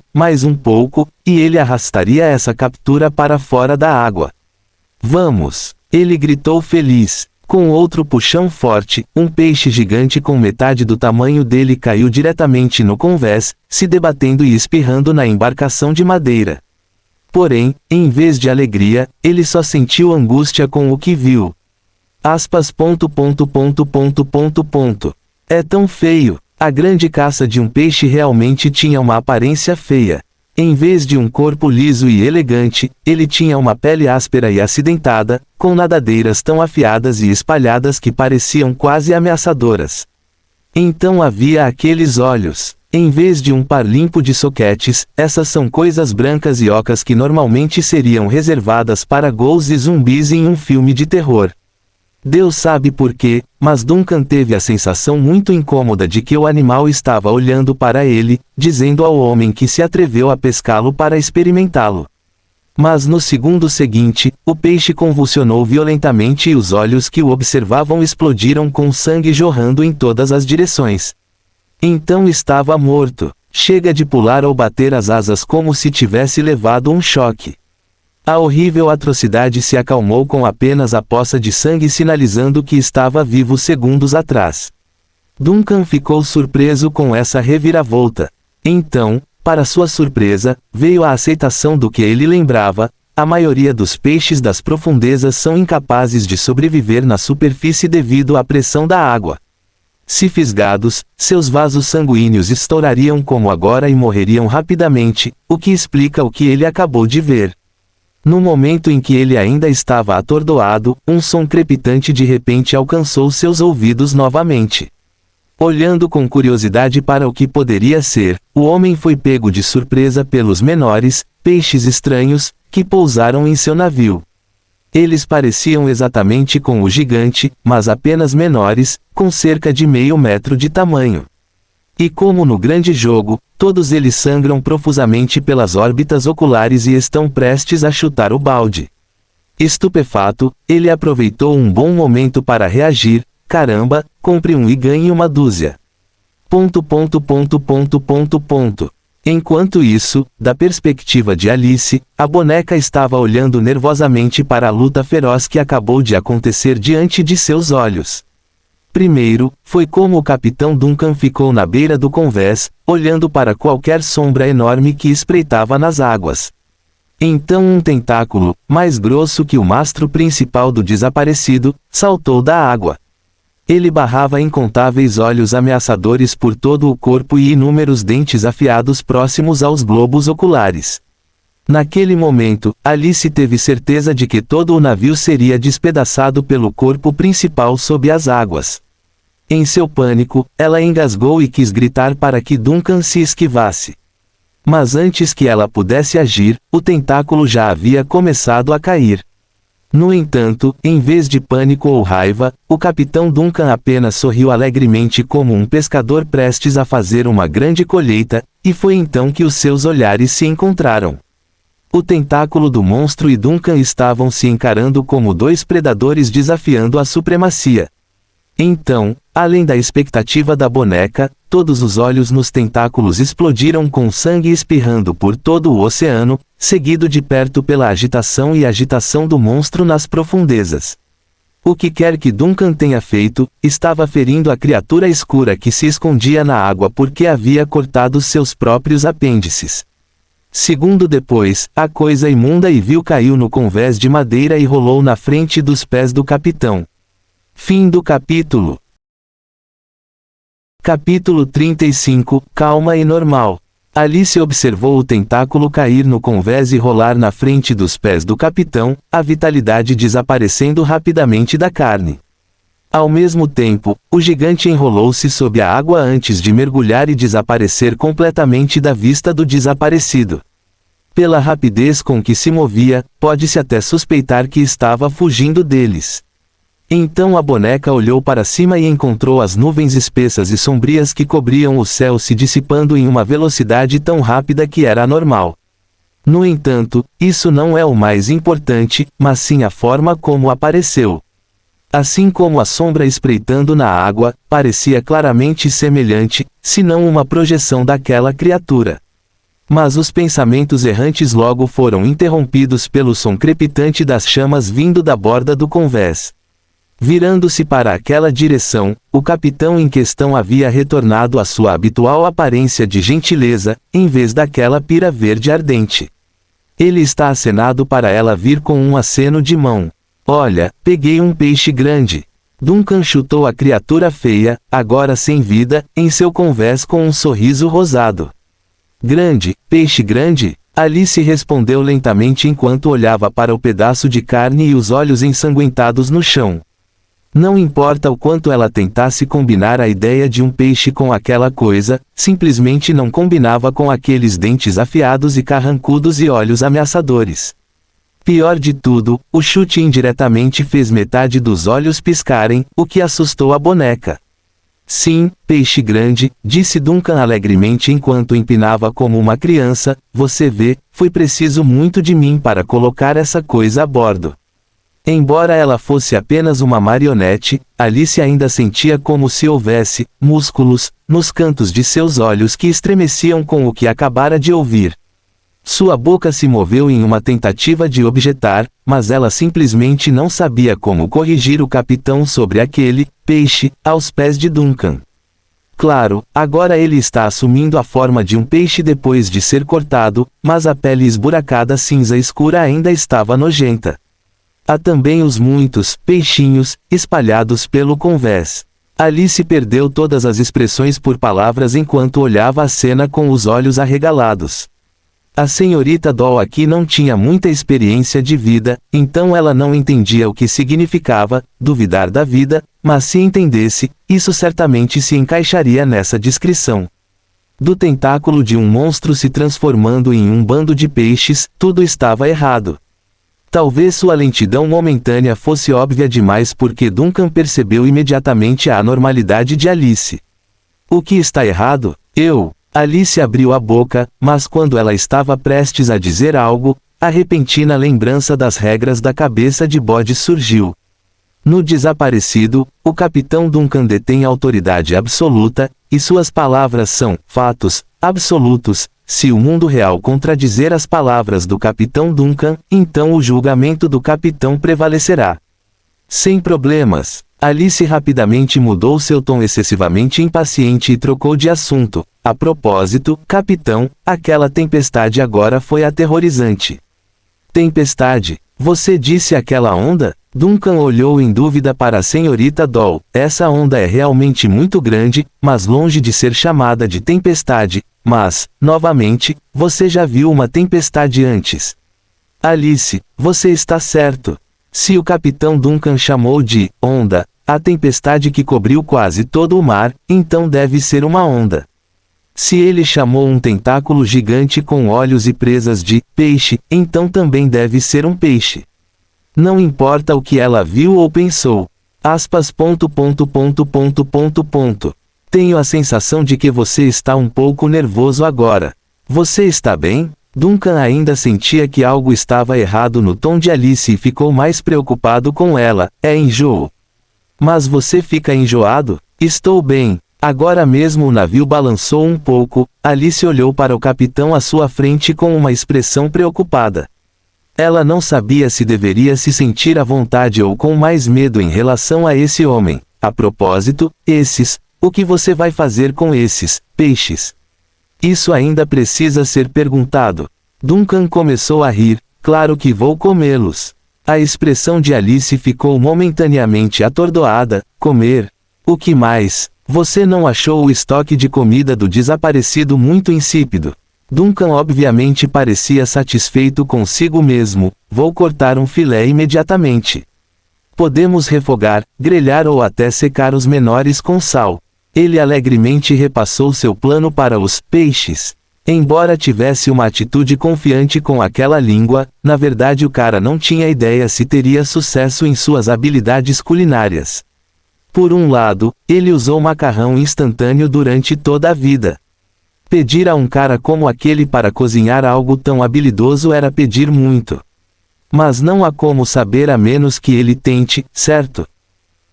e ele arrastaria essa captura para fora da água. Vamos! Ele gritou feliz. Com outro puxão forte, um peixe gigante com metade do tamanho dele caiu diretamente no convés, se debatendo e espirrando na embarcação de madeira. Porém, em vez de alegria, ele só sentiu angústia com o que viu. É tão feio. A grande caça de um peixe realmente tinha uma aparência feia. Em vez de um corpo liso e elegante, ele tinha uma pele áspera e acidentada, com nadadeiras tão afiadas e espalhadas que pareciam quase ameaçadoras. Então havia aqueles olhos. Em vez de um par limpo de soquetes, essas são coisas brancas e ocas que normalmente seriam reservadas para ghouls e zumbis em um filme de terror. Deus sabe por quê, mas Duncan teve a sensação muito incômoda de que o animal estava olhando para ele, dizendo ao homem que se atreveu a pescá-lo para experimentá-lo. Mas no segundo seguinte, o peixe convulsionou violentamente e os olhos que o observavam explodiram com sangue jorrando em todas as direções. Então estava morto. Chega de pular ou bater as asas como se tivesse levado um choque. A horrível atrocidade se acalmou com apenas a poça de sangue sinalizando que estava vivo segundos atrás. Duncan ficou surpreso com essa reviravolta. Então, para sua surpresa, veio a aceitação do que ele lembrava: a maioria dos peixes das profundezas são incapazes de sobreviver na superfície devido à pressão da água. Se fisgados, seus vasos sanguíneos estourariam como agora e morreriam rapidamente, o que explica o que ele acabou de ver. No momento em que ele ainda estava atordoado, um som crepitante de repente alcançou seus ouvidos novamente. Olhando com curiosidade para o que poderia ser, o homem foi pego de surpresa pelos menores, peixes estranhos, que pousaram em seu navio. Eles pareciam exatamente com o gigante, mas apenas menores, com cerca de meio metro de tamanho. E como no grande jogo, todos eles sangram profusamente pelas órbitas oculares e estão prestes a chutar o balde. Estupefato, ele aproveitou um bom momento para reagir: caramba, compre um e ganhe uma dúzia. Enquanto isso, da perspectiva de Alice, a boneca estava olhando nervosamente para a luta feroz que acabou de acontecer diante de seus olhos. Primeiro, foi como o capitão Duncan ficou na beira do convés, olhando para qualquer sombra enorme que espreitava nas águas. Então um tentáculo, mais grosso que o mastro principal do desaparecido, saltou da água. Ele barrava incontáveis olhos ameaçadores por todo o corpo e inúmeros dentes afiados próximos aos globos oculares. Naquele momento, Alice teve certeza de que todo o navio seria despedaçado pelo corpo principal sob as águas. Em seu pânico, ela engasgou e quis gritar para que Duncan se esquivasse. Mas antes que ela pudesse agir, o tentáculo já havia começado a cair. No entanto, em vez de pânico ou raiva, o capitão Duncan apenas sorriu alegremente como um pescador prestes a fazer uma grande colheita, e foi então que os seus olhares se encontraram. O tentáculo do monstro e Duncan estavam se encarando como dois predadores desafiando a supremacia. Então, além da expectativa da boneca, todos os olhos nos tentáculos explodiram com sangue espirrando por todo o oceano, seguido de perto pela agitação e agitação do monstro nas profundezas. O que quer que Duncan tenha feito, estava ferindo a criatura escura que se escondia na água porque havia cortado seus próprios apêndices. Segundo depois, a coisa imunda e vil caiu no convés de madeira e rolou na frente dos pés do capitão. Fim do capítulo. Capítulo 35 – Calma e normal. Alice observou o tentáculo cair no convés e rolar na frente dos pés do capitão, a vitalidade desaparecendo rapidamente da carne. Ao mesmo tempo, o gigante enrolou-se sob a água antes de mergulhar e desaparecer completamente da vista do desaparecido. Pela rapidez com que se movia, pode-se até suspeitar que estava fugindo deles. Então a boneca olhou para cima e encontrou as nuvens espessas e sombrias que cobriam o céu se dissipando em uma velocidade tão rápida que era anormal. No entanto, isso não é o mais importante, mas sim a forma como apareceu. Assim como a sombra espreitando na água, parecia claramente semelhante, se não uma projeção daquela criatura. Mas os pensamentos errantes logo foram interrompidos pelo som crepitante das chamas vindo da borda do convés. Virando-se para aquela direção, o capitão em questão havia retornado à sua habitual aparência de gentileza, em vez daquela pira verde ardente. Ele está acenado para ela vir com um aceno de mão. Olha, peguei um peixe grande. Duncan chutou a criatura feia, agora sem vida, em seu convés com um sorriso rosado. Grande, peixe grande? Alice respondeu lentamente enquanto olhava para o pedaço de carne e os olhos ensanguentados no chão. Não importa o quanto ela tentasse combinar a ideia de um peixe com aquela coisa, simplesmente não combinava com aqueles dentes afiados e carrancudos e olhos ameaçadores. Pior de tudo, o chute indiretamente fez metade dos olhos piscarem, o que assustou a boneca. Sim, peixe grande, disse Duncan alegremente enquanto empinava como uma criança, você vê, foi preciso muito de mim para colocar essa coisa a bordo. Embora ela fosse apenas uma marionete, Alice ainda sentia como se houvesse músculos nos cantos de seus olhos que estremeciam com o que acabara de ouvir. Sua boca se moveu em uma tentativa de objetar, mas ela simplesmente não sabia como corrigir o capitão sobre aquele peixe aos pés de Duncan. Claro, agora ele está assumindo a forma de um peixe depois de ser cortado, mas a pele esburacada cinza escura ainda estava nojenta. Há também os muitos peixinhos espalhados pelo convés. Alice perdeu todas as expressões por palavras enquanto olhava a cena com os olhos arregalados. A senhorita Doll aqui não tinha muita experiência de vida, então ela não entendia o que significava duvidar da vida, mas se entendesse, isso certamente se encaixaria nessa descrição. Do tentáculo de um monstro se transformando em um bando de peixes, tudo estava errado. Talvez sua lentidão momentânea fosse óbvia demais porque Duncan percebeu imediatamente a anormalidade de Alice. O que está errado? Alice abriu a boca, mas quando ela estava prestes a dizer algo, a repentina lembrança das regras da cabeça de bode surgiu. No desaparecido, o capitão Duncan detém autoridade absoluta, e suas palavras são fatos absolutos. Se o mundo real contradizer as palavras do capitão Duncan, então o julgamento do capitão prevalecerá. Sem problemas. Alice rapidamente mudou seu tom excessivamente impaciente e trocou de assunto. A propósito, capitão, aquela tempestade agora foi aterrorizante. Tempestade? Você disse aquela onda? Duncan olhou em dúvida para a senhorita Doll. Essa onda é realmente muito grande, mas longe de ser chamada de tempestade. Mas, novamente, você já viu uma tempestade antes. Alice, você está certo. Se o capitão Duncan chamou de onda a tempestade que cobriu quase todo o mar, então deve ser uma onda. Se ele chamou um tentáculo gigante com olhos e presas de peixe, então também deve ser um peixe. Não importa o que ela viu ou pensou. Aspas. Tenho a sensação de que você está um pouco nervoso agora. Você está bem? Duncan ainda sentia que algo estava errado no tom de Alice e ficou mais preocupado com ela. É enjoo. Mas você fica enjoado? Estou bem. Agora mesmo o navio balançou um pouco. Alice olhou para o capitão à sua frente com uma expressão preocupada. Ela não sabia se deveria se sentir à vontade ou com mais medo em relação a esse homem. A propósito, o que você vai fazer com esses peixes? Isso ainda precisa ser perguntado. Duncan começou a rir. Claro que vou comê-los. A expressão de Alice ficou momentaneamente atordoada. Comer? O que mais? Você não achou o estoque de comida do desaparecido muito insípido? Duncan obviamente parecia satisfeito consigo mesmo. Vou cortar um filé imediatamente. Podemos refogar, grelhar ou até secar os menores com sal. Ele alegremente repassou seu plano para os peixes. Embora tivesse uma atitude confiante com aquela língua, na verdade o cara não tinha ideia se teria sucesso em suas habilidades culinárias. Por um lado, ele usou macarrão instantâneo durante toda a vida. Pedir a um cara como aquele para cozinhar algo tão habilidoso era pedir muito. Mas não há como saber a menos que ele tente, certo?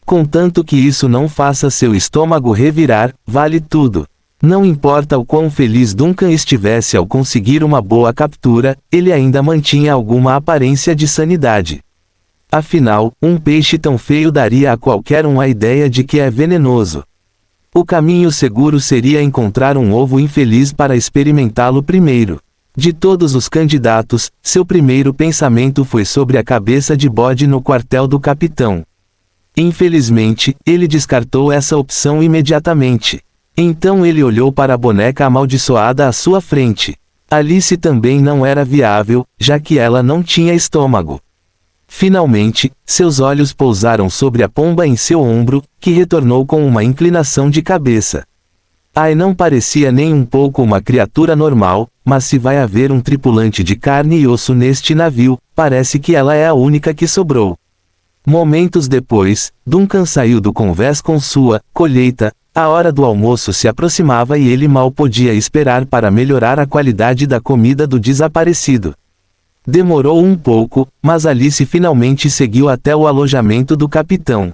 Contanto que isso não faça seu estômago revirar, vale tudo. Não importa o quão feliz Duncan estivesse ao conseguir uma boa captura, ele ainda mantinha alguma aparência de sanidade. Afinal, um peixe tão feio daria a qualquer um a ideia de que é venenoso. O caminho seguro seria encontrar um ovo infeliz para experimentá-lo primeiro. De todos os candidatos, seu primeiro pensamento foi sobre a cabeça de bode no quartel do capitão. Infelizmente, ele descartou essa opção imediatamente. Então ele olhou para a boneca amaldiçoada à sua frente. Alice também não era viável, já que ela não tinha estômago. Finalmente, seus olhos pousaram sobre a pomba em seu ombro, que retornou com uma inclinação de cabeça. Ai, não parecia nem um pouco uma criatura normal, mas se vai haver um tripulante de carne e osso neste navio, parece que ela é a única que sobrou. Momentos depois, Duncan saiu do convés com sua colheita. A hora do almoço se aproximava e ele mal podia esperar para melhorar a qualidade da comida do desaparecido. Demorou um pouco, mas Alice finalmente seguiu até o alojamento do capitão.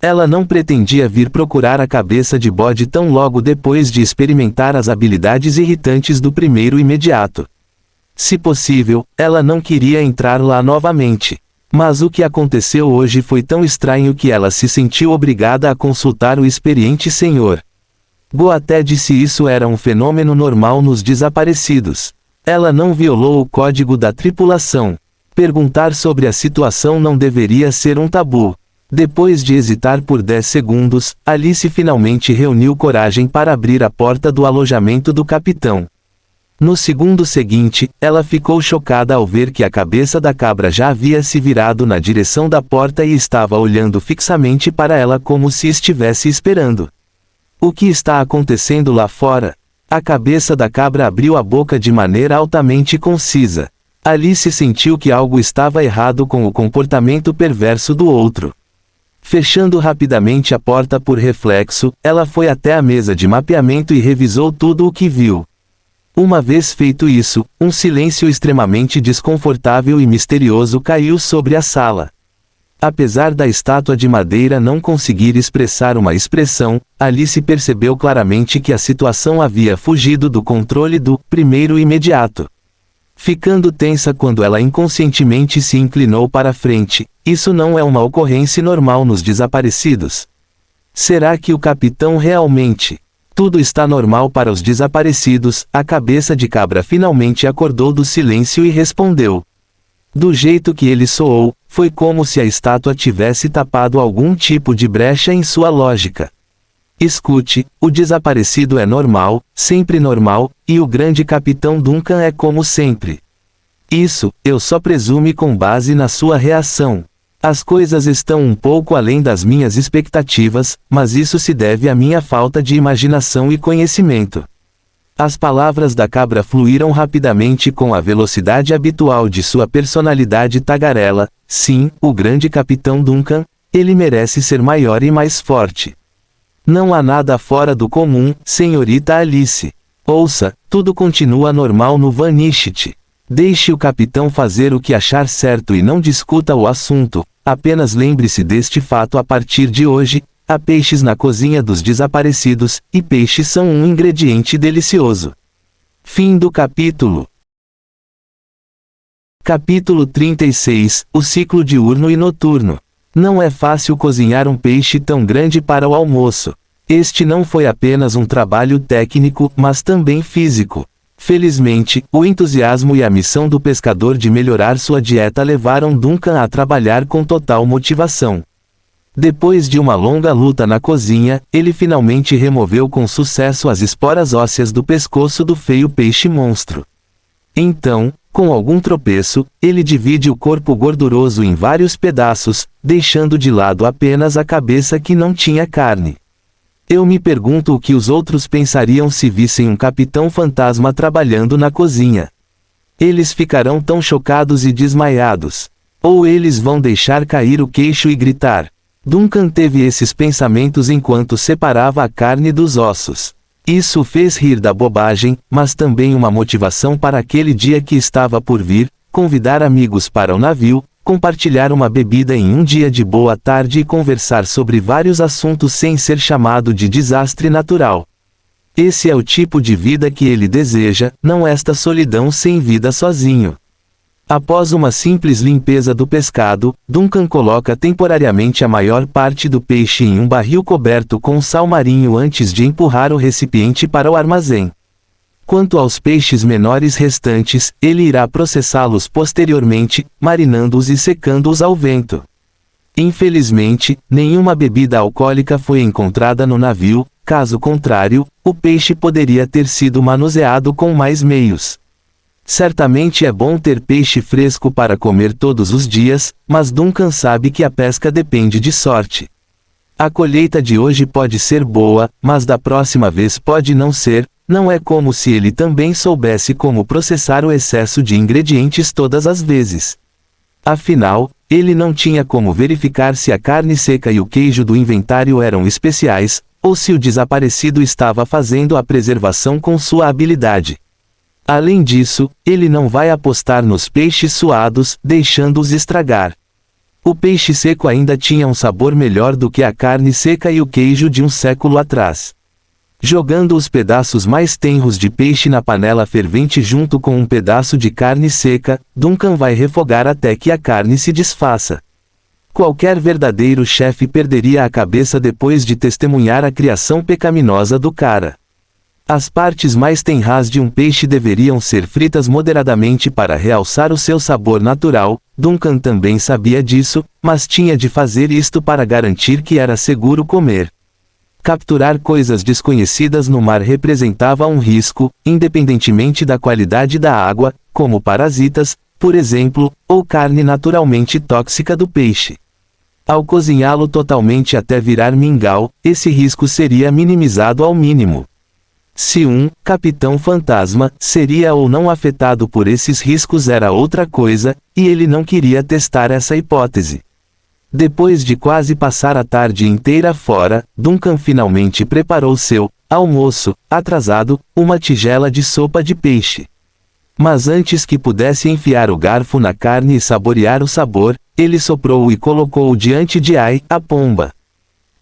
Ela não pretendia vir procurar a cabeça de bode tão logo depois de experimentar as habilidades irritantes do primeiro imediato. Se possível, ela não queria entrar lá novamente. Mas o que aconteceu hoje foi tão estranho que ela se sentiu obrigada a consultar o experiente senhor. Go até disse isso era um fenômeno normal nos desaparecidos. Ela não violou o código da tripulação. Perguntar sobre a situação não deveria ser um tabu. Depois de hesitar por 10 segundos, Alice finalmente reuniu coragem para abrir a porta do alojamento do capitão. No segundo seguinte, ela ficou chocada ao ver que a cabeça da cabra já havia se virado na direção da porta e estava olhando fixamente para ela como se estivesse esperando. O que está acontecendo lá fora? A cabeça da cabra abriu a boca de maneira altamente concisa. Alice sentiu que algo estava errado com o comportamento perverso do outro. Fechando rapidamente a porta por reflexo, ela foi até a mesa de mapeamento e revisou tudo o que viu. Uma vez feito isso, um silêncio extremamente desconfortável e misterioso caiu sobre a sala. Apesar da estátua de madeira não conseguir expressar uma expressão, Alice percebeu claramente que a situação havia fugido do controle do primeiro imediato. Ficando tensa quando ela inconscientemente se inclinou para frente, isso não é uma ocorrência normal nos desaparecidos. Será que o capitão realmente... Tudo está normal para os desaparecidos. A cabeça de cabra finalmente acordou do silêncio e respondeu. Do jeito que ele soou, foi como se a estátua tivesse tapado algum tipo de brecha em sua lógica. Escute, o desaparecido é normal, sempre normal, e o grande capitão Duncan é como sempre. Isso, eu só presumo com base na sua reação. As coisas estão um pouco além das minhas expectativas, mas isso se deve à minha falta de imaginação e conhecimento. As palavras da cabra fluíram rapidamente com a velocidade habitual de sua personalidade tagarela. Sim, o grande capitão Duncan, ele merece ser maior e mais forte. Não há nada fora do comum, senhorita Alice. Ouça, tudo continua normal no Vanisht. Deixe o capitão fazer o que achar certo e não discuta o assunto, apenas lembre-se deste fato a partir de hoje, há peixes na cozinha dos desaparecidos, e peixes são um ingrediente delicioso. Fim do capítulo. Capítulo 36, o ciclo diurno e noturno. Não é fácil cozinhar um peixe tão grande para o almoço. Este não foi apenas um trabalho técnico, mas também físico. Felizmente, o entusiasmo e a missão do pescador de melhorar sua dieta levaram Duncan a trabalhar com total motivação. Depois de uma longa luta na cozinha, ele finalmente removeu com sucesso as esporas ósseas do pescoço do feio peixe-monstro. Então, com algum tropeço, ele divide o corpo gorduroso em vários pedaços, deixando de lado apenas a cabeça que não tinha carne. Eu me pergunto o que os outros pensariam se vissem um capitão fantasma trabalhando na cozinha. Eles ficarão tão chocados e desmaiados. Ou eles vão deixar cair o queixo e gritar. Duncan teve esses pensamentos enquanto separava a carne dos ossos. Isso o fez rir da bobagem, mas também uma motivação para aquele dia que estava por vir, convidar amigos para o navio, compartilhar uma bebida em um dia de boa tarde e conversar sobre vários assuntos sem ser chamado de desastre natural. Esse é o tipo de vida que ele deseja, não esta solidão sem vida sozinho. Após uma simples limpeza do pescado, Duncan coloca temporariamente a maior parte do peixe em um barril coberto com sal marinho antes de empurrar o recipiente para o armazém. Quanto aos peixes menores restantes, ele irá processá-los posteriormente, marinando-os e secando-os ao vento. Infelizmente, nenhuma bebida alcoólica foi encontrada no navio, caso contrário, o peixe poderia ter sido manuseado com mais meios. Certamente é bom ter peixe fresco para comer todos os dias, mas Duncan sabe que a pesca depende de sorte. A colheita de hoje pode ser boa, mas da próxima vez pode não ser, não é como se ele também soubesse como processar o excesso de ingredientes todas as vezes. Afinal, ele não tinha como verificar se a carne seca e o queijo do inventário eram especiais, ou se o desaparecido estava fazendo a preservação com sua habilidade. Além disso, ele não vai apostar nos peixes suados, deixando-os estragar. O peixe seco ainda tinha um sabor melhor do que a carne seca e o queijo de um século atrás. Jogando os pedaços mais tenros de peixe na panela fervente junto com um pedaço de carne seca, Duncan vai refogar até que a carne se desfaça. Qualquer verdadeiro chefe perderia a cabeça depois de testemunhar a criação pecaminosa do cara. As partes mais tenras de um peixe deveriam ser fritas moderadamente para realçar o seu sabor natural. Duncan também sabia disso, mas tinha de fazer isto para garantir que era seguro comer. Capturar coisas desconhecidas no mar representava um risco, independentemente da qualidade da água, como parasitas, por exemplo, ou carne naturalmente tóxica do peixe. Ao cozinhá-lo totalmente até virar mingau, esse risco seria minimizado ao mínimo. Se um capitão fantasma seria ou não afetado por esses riscos era outra coisa, e ele não queria testar essa hipótese. Depois de quase passar a tarde inteira fora, Duncan finalmente preparou seu almoço, atrasado, uma tigela de sopa de peixe. Mas antes que pudesse enfiar o garfo na carne e saborear o sabor, ele soprou e colocou-o diante de Ai, a pomba.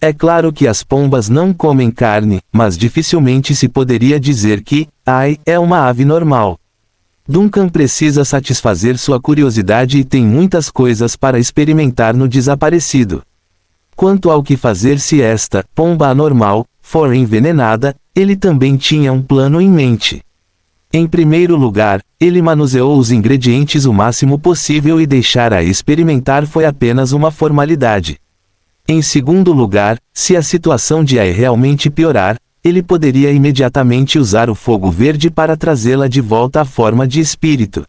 É claro que as pombas não comem carne, mas dificilmente se poderia dizer que Ai é uma ave normal. Duncan precisa satisfazer sua curiosidade e tem muitas coisas para experimentar no desaparecido. Quanto ao que fazer se esta pomba anormal for envenenada, ele também tinha um plano em mente. Em primeiro lugar, ele manuseou os ingredientes o máximo possível e deixar-a experimentar foi apenas uma formalidade. Em segundo lugar, se a situação de Ai realmente piorar, ele poderia imediatamente usar o fogo verde para trazê-la de volta à forma de espírito.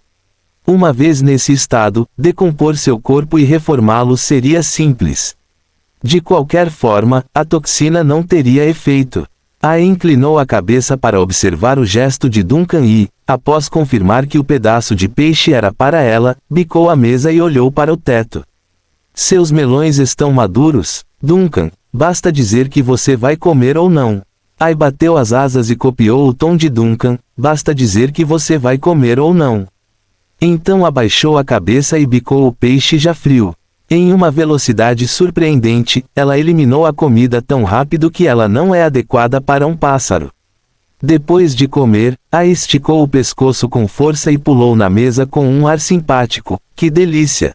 Uma vez nesse estado, decompor seu corpo e reformá-lo seria simples. De qualquer forma, a toxina não teria efeito. Ai inclinou a cabeça para observar o gesto de Duncan e, após confirmar que o pedaço de peixe era para ela, bicou a mesa e olhou para o teto. Seus melões estão maduros, Duncan, basta dizer que você vai comer ou não. Ai bateu as asas e copiou o tom de Duncan, basta dizer que você vai comer ou não. Então abaixou a cabeça e bicou o peixe já frio. Em uma velocidade surpreendente, ela eliminou a comida tão rápido que ela não é adequada para um pássaro. Depois de comer, Ai esticou o pescoço com força e pulou na mesa com um ar simpático. Que delícia!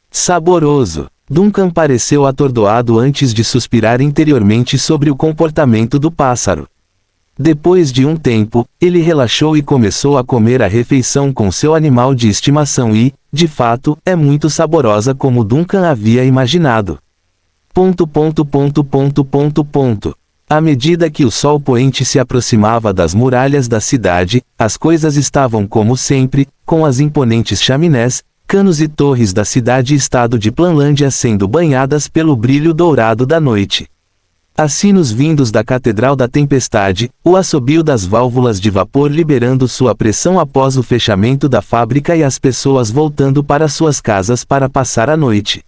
Saboroso! Duncan pareceu atordoado antes de suspirar interiormente sobre o comportamento do pássaro. Depois de um tempo, ele relaxou e começou a comer a refeição com seu animal de estimação e, de fato, é muito saborosa como Duncan havia imaginado. À medida que o sol poente se aproximava das muralhas da cidade, as coisas estavam como sempre, com as imponentes chaminés, canos e torres da cidade-estado de Planlândia sendo banhadas pelo brilho dourado da noite. As sinos vindos da Catedral da Tempestade, o assobio das válvulas de vapor liberando sua pressão após o fechamento da fábrica e as pessoas voltando para suas casas para passar a noite.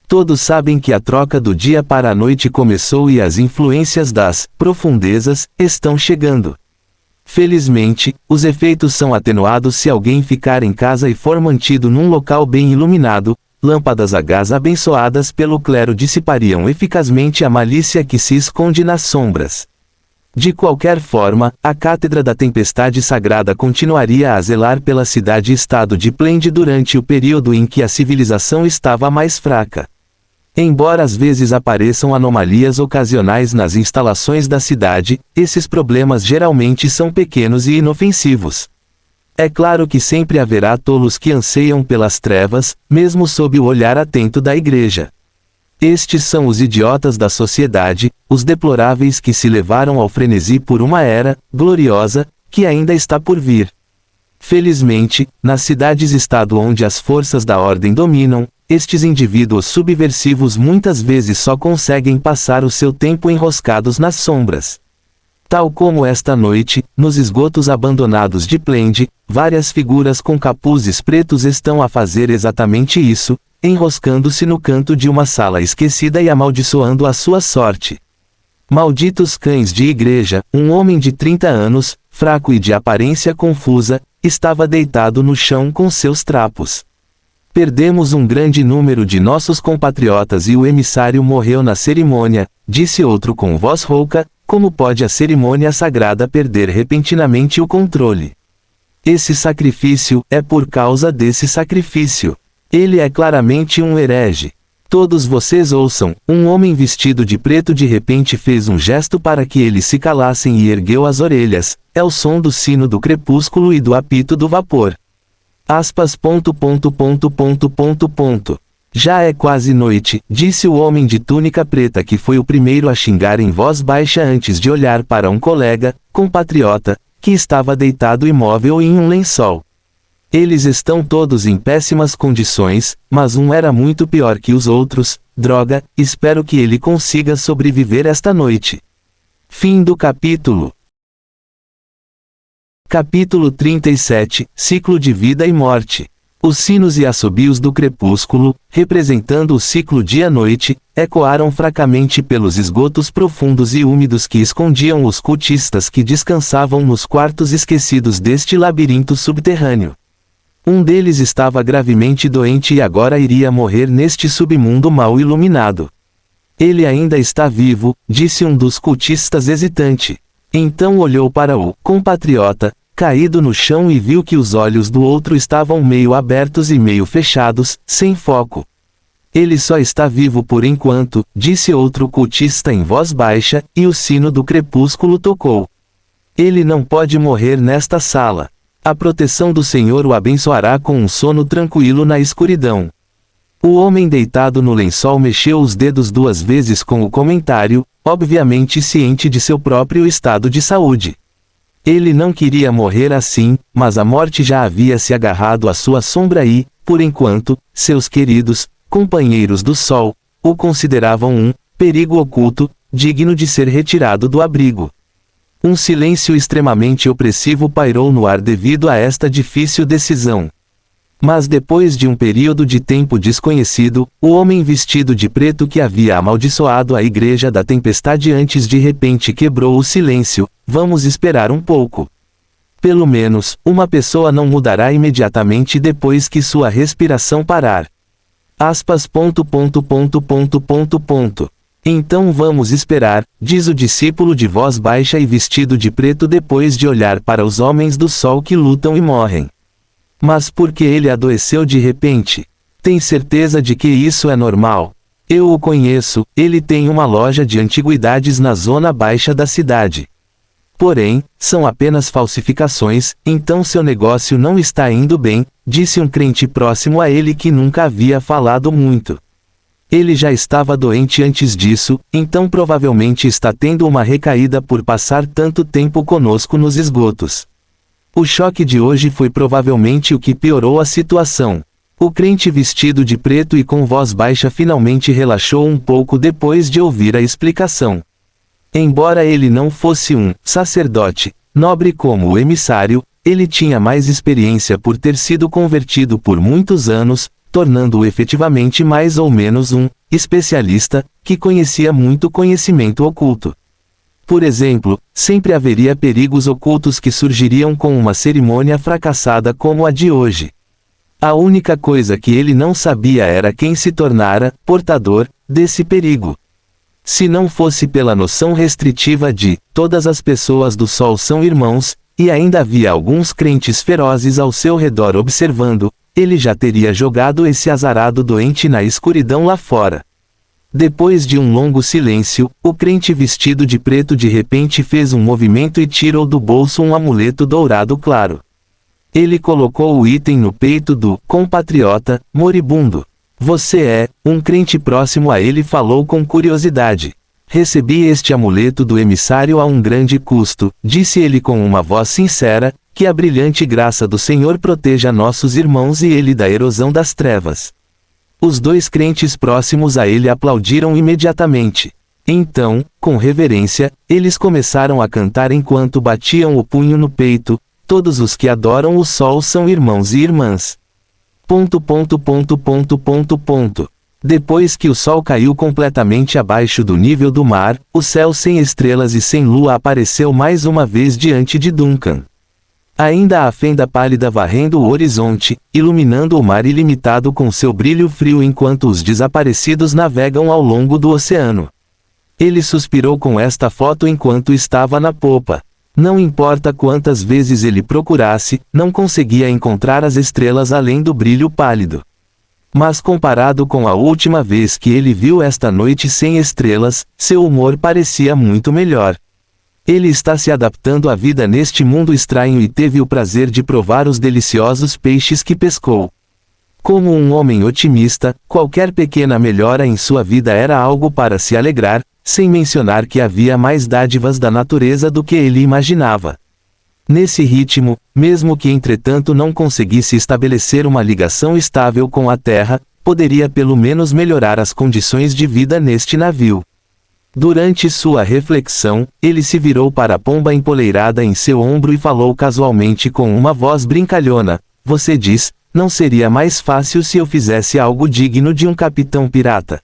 Todos sabem que a troca do dia para a noite começou e as influências das profundezas estão chegando. Felizmente, os efeitos são atenuados se alguém ficar em casa e for mantido num local bem iluminado. Lâmpadas a gás abençoadas pelo clero dissipariam eficazmente a malícia que se esconde nas sombras. De qualquer forma, a Cátedra da Tempestade Sagrada continuaria a zelar pela cidade-estado de Plende durante o período em que a civilização estava mais fraca. Embora às vezes apareçam anomalias ocasionais nas instalações da cidade, esses problemas geralmente são pequenos e inofensivos. É claro que sempre haverá tolos que anseiam pelas trevas, mesmo sob o olhar atento da Igreja. Estes são os idiotas da sociedade, os deploráveis que se levaram ao frenesi por uma era gloriosa, que ainda está por vir. Felizmente, nas cidades-estado onde as forças da ordem dominam, estes indivíduos subversivos muitas vezes só conseguem passar o seu tempo enroscados nas sombras. Tal como esta noite, nos esgotos abandonados de Plende, várias figuras com capuzes pretos estão a fazer exatamente isso, enroscando-se no canto de uma sala esquecida e amaldiçoando a sua sorte. Malditos cães de igreja, um homem de 30 anos, fraco e de aparência confusa, estava deitado no chão com seus trapos. Perdemos um grande número de nossos compatriotas e o emissário morreu na cerimônia, disse outro com voz rouca. Como pode a cerimônia sagrada perder repentinamente o controle? Esse sacrifício é por causa desse sacrifício. Ele é claramente um herege. Todos vocês ouçam, um homem vestido de preto de repente fez um gesto para que eles se calassem e ergueu as orelhas. É o som do sino do crepúsculo e do apito do vapor. Aspas. Já é quase noite, disse o homem de túnica preta que foi o primeiro a xingar em voz baixa antes de olhar para um colega, compatriota, que estava deitado imóvel em um lençol. Eles estão todos em péssimas condições, mas um era muito pior que os outros. Droga, espero que ele consiga sobreviver esta noite. Fim do capítulo. Capítulo 37, Ciclo de Vida e Morte. Os sinos e assobios do crepúsculo, representando o ciclo dia-noite, ecoaram fracamente pelos esgotos profundos e úmidos que escondiam os cultistas que descansavam nos quartos esquecidos deste labirinto subterrâneo. Um deles estava gravemente doente e agora iria morrer neste submundo mal iluminado. Ele ainda está vivo, disse um dos cultistas hesitante. Então olhou para o compatriota, caído no chão e viu que os olhos do outro estavam meio abertos e meio fechados, sem foco. Ele só está vivo por enquanto, disse outro cultista em voz baixa, e o sino do crepúsculo tocou. Ele não pode morrer nesta sala. A proteção do Senhor o abençoará com um sono tranquilo na escuridão. O homem deitado no lençol mexeu os dedos 2 vezes com o comentário, obviamente ciente de seu próprio estado de saúde. Ele não queria morrer assim, mas a morte já havia se agarrado à sua sombra e, por enquanto, seus queridos companheiros do sol o consideravam um perigo oculto, digno de ser retirado do abrigo. Um silêncio extremamente opressivo pairou no ar devido a esta difícil decisão. Mas depois de um período de tempo desconhecido, o homem vestido de preto que havia amaldiçoado a Igreja da Tempestade antes de repente quebrou o silêncio. Vamos esperar um pouco. Pelo menos, uma pessoa não mudará imediatamente depois que sua respiração parar. Aspas. Então vamos esperar, diz o discípulo de voz baixa e vestido de preto depois de olhar para os homens do sol que lutam e morrem. Mas por que ele adoeceu de repente? Tem certeza de que isso é normal? Eu o conheço, ele tem uma loja de antiguidades na zona baixa da cidade. Porém, são apenas falsificações, então seu negócio não está indo bem, disse um crente próximo a ele que nunca havia falado muito. Ele já estava doente antes disso, então provavelmente está tendo uma recaída por passar tanto tempo conosco nos esgotos. O choque de hoje foi provavelmente o que piorou a situação. O crente vestido de preto e com voz baixa finalmente relaxou um pouco depois de ouvir a explicação. Embora ele não fosse um sacerdote nobre como o emissário, ele tinha mais experiência por ter sido convertido por muitos anos, tornando-o efetivamente mais ou menos um especialista, que conhecia muito conhecimento oculto. Por exemplo, sempre haveria perigos ocultos que surgiriam com uma cerimônia fracassada como a de hoje. A única coisa que ele não sabia era quem se tornara portador desse perigo. Se não fosse pela noção restritiva de todas as pessoas do sol são irmãos, e ainda havia alguns crentes ferozes ao seu redor observando, ele já teria jogado esse azarado doente na escuridão lá fora. Depois de um longo silêncio, o crente vestido de preto de repente fez um movimento e tirou do bolso um amuleto dourado claro. Ele colocou o item no peito do compatriota moribundo. Você é um crente próximo a ele falou com curiosidade. Recebi este amuleto do emissário a um grande custo, disse ele com uma voz sincera, que a brilhante graça do Senhor proteja nossos irmãos e ele da erosão das trevas. Os dois crentes próximos a ele aplaudiram imediatamente. Então, com reverência, eles começaram a cantar enquanto batiam o punho no peito, todos os que adoram o sol são irmãos e irmãs. Depois que o sol caiu completamente abaixo do nível do mar, o céu sem estrelas e sem lua apareceu mais uma vez diante de Duncan. Ainda a fenda pálida varrendo o horizonte, iluminando o mar ilimitado com seu brilho frio enquanto os desaparecidos navegam ao longo do oceano. Ele suspirou com esta foto enquanto estava na popa. Não importa quantas vezes ele procurasse, não conseguia encontrar as estrelas além do brilho pálido. Mas comparado com a última vez que ele viu esta noite sem estrelas, seu humor parecia muito melhor. Ele está se adaptando à vida neste mundo estranho e teve o prazer de provar os deliciosos peixes que pescou. Como um homem otimista, qualquer pequena melhora em sua vida era algo para se alegrar, sem mencionar que havia mais dádivas da natureza do que ele imaginava. Nesse ritmo, mesmo que entretanto não conseguisse estabelecer uma ligação estável com a Terra, poderia pelo menos melhorar as condições de vida neste navio. Durante sua reflexão, ele se virou para a pomba empoleirada em seu ombro e falou casualmente com uma voz brincalhona: "Você diz, não seria mais fácil se eu fizesse algo digno de um capitão pirata?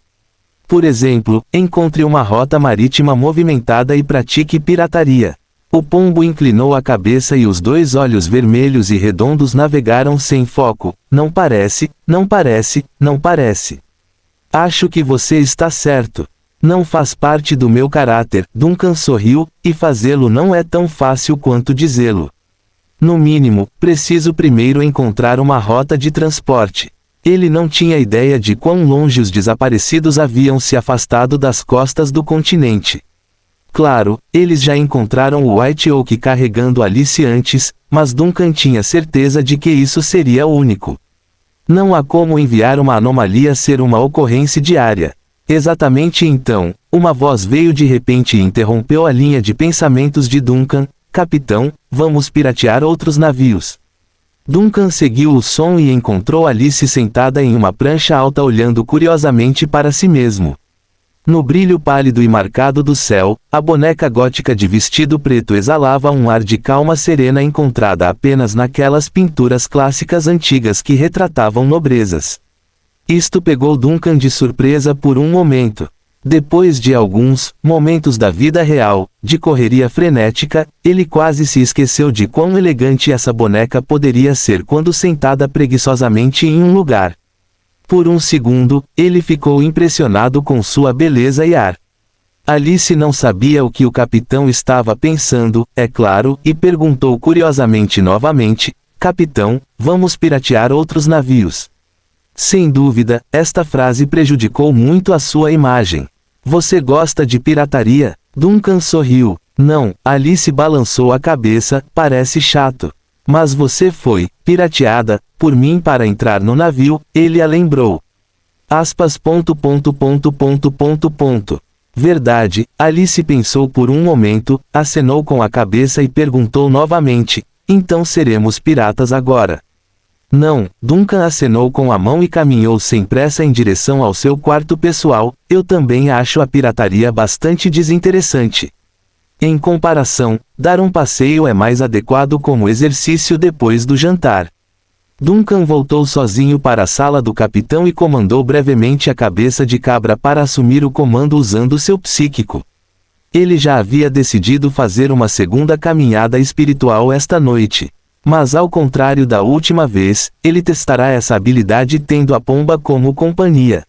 Por exemplo, encontre uma rota marítima movimentada e pratique pirataria." O pombo inclinou a cabeça e os dois olhos vermelhos e redondos navegaram sem foco. Não parece, não parece, não parece. Acho que você está certo. Não faz parte do meu caráter. Duncan sorriu, e fazê-lo não é tão fácil quanto dizê-lo. No mínimo, preciso primeiro encontrar uma rota de transporte. Ele não tinha ideia de quão longe os desaparecidos haviam se afastado das costas do continente. Claro, eles já encontraram o White Oak carregando Alice antes, mas Duncan tinha certeza de que isso seria único. Não há como enviar uma anomalia ser uma ocorrência diária. Exatamente então, uma voz veio de repente e interrompeu a linha de pensamentos de Duncan: "Capitão, vamos piratear outros navios." Duncan seguiu o som e encontrou Alice sentada em uma prancha alta olhando curiosamente para si mesmo. No brilho pálido e marcado do céu, a boneca gótica de vestido preto exalava um ar de calma serena encontrada apenas naquelas pinturas clássicas antigas que retratavam nobrezas. Isto pegou Duncan de surpresa por um momento. Depois de alguns momentos da vida real, de correria frenética, ele quase se esqueceu de quão elegante essa boneca poderia ser quando sentada preguiçosamente em um lugar. Por um segundo, ele ficou impressionado com sua beleza e ar. Alice não sabia o que o capitão estava pensando, é claro, e perguntou curiosamente novamente: "Capitão, vamos piratear outros navios?" Sem dúvida, esta frase prejudicou muito a sua imagem. "Você gosta de pirataria?" Duncan sorriu. Não, Alice balançou a cabeça, parece chato. Mas você foi, pirateada, por mim para entrar no navio, ele a lembrou. Aspas. Verdade, Alice pensou por um momento, acenou com a cabeça e perguntou novamente, então seremos piratas agora? Não, Duncan acenou com a mão e caminhou sem pressa em direção ao seu quarto pessoal, eu também acho a pirataria bastante desinteressante. Em comparação, dar um passeio é mais adequado como exercício depois do jantar. Duncan voltou sozinho para a sala do capitão e comandou brevemente a cabeça de cabra para assumir o comando usando seu psíquico. Ele já havia decidido fazer uma segunda caminhada espiritual esta noite. Mas ao contrário da última vez, ele testará essa habilidade tendo a pomba como companhia.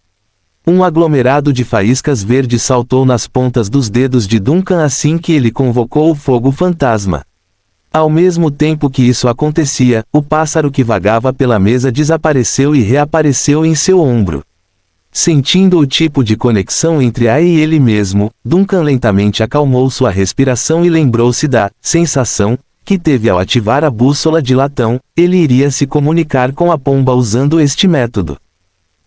Um aglomerado de faíscas verdes saltou nas pontas dos dedos de Duncan assim que ele convocou o fogo fantasma. Ao mesmo tempo que isso acontecia, o pássaro que vagava pela mesa desapareceu e reapareceu em seu ombro. Sentindo o tipo de conexão entre a e ele mesmo, Duncan lentamente acalmou sua respiração e lembrou-se da sensação que teve ao ativar a bússola de latão. Ele iria se comunicar com a pomba usando este método.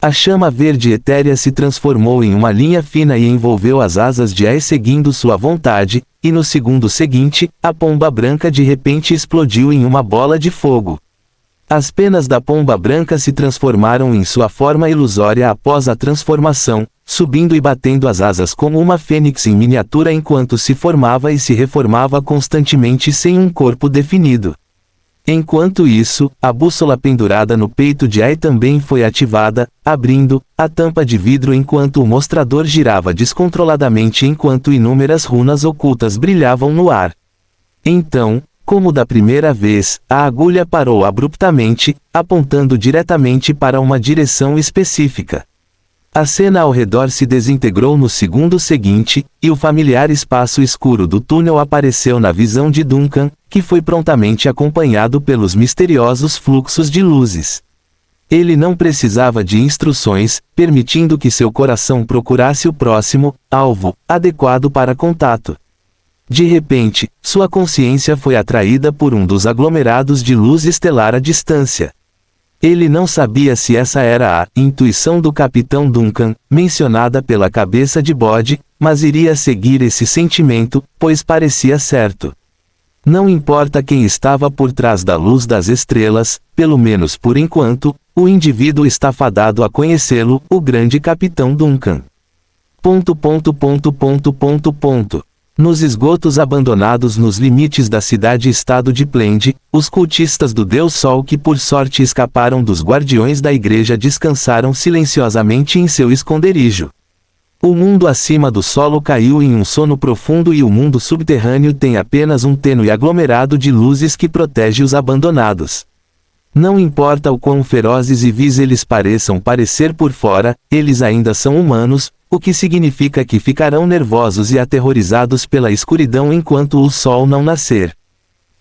A chama verde etérea se transformou em uma linha fina e envolveu as asas de Ae seguindo sua vontade, e no segundo seguinte, a pomba branca de repente explodiu em uma bola de fogo. As penas da pomba branca se transformaram em sua forma ilusória após a transformação, subindo e batendo as asas como uma fênix em miniatura enquanto se formava e se reformava constantemente sem um corpo definido. Enquanto isso, a bússola pendurada no peito de Ae também foi ativada, abrindo a tampa de vidro enquanto o mostrador girava descontroladamente enquanto inúmeras runas ocultas brilhavam no ar. Então, como da primeira vez, a agulha parou abruptamente, apontando diretamente para uma direção específica. A cena ao redor se desintegrou no segundo seguinte, e o familiar espaço escuro do túnel apareceu na visão de Duncan, que foi prontamente acompanhado pelos misteriosos fluxos de luzes. Ele não precisava de instruções, permitindo que seu coração procurasse o próximo alvo adequado para contato. De repente, sua consciência foi atraída por um dos aglomerados de luz estelar à distância. Ele não sabia se essa era a intuição do Capitão Duncan, mencionada pela cabeça de bode, mas iria seguir esse sentimento, pois parecia certo. Não importa quem estava por trás da luz das estrelas, pelo menos por enquanto, o indivíduo está fadado a conhecê-lo, o grande Capitão Duncan. Nos esgotos abandonados nos limites da cidade-estado de Plende, os cultistas do Deus Sol que por sorte escaparam dos guardiões da igreja descansaram silenciosamente em seu esconderijo. O mundo acima do solo caiu em um sono profundo e o mundo subterrâneo tem apenas um tênue aglomerado de luzes que protege os abandonados. Não importa o quão ferozes e vis eles pareçam parecer por fora, eles ainda são humanos, o que significa que ficarão nervosos e aterrorizados pela escuridão enquanto o sol não nascer.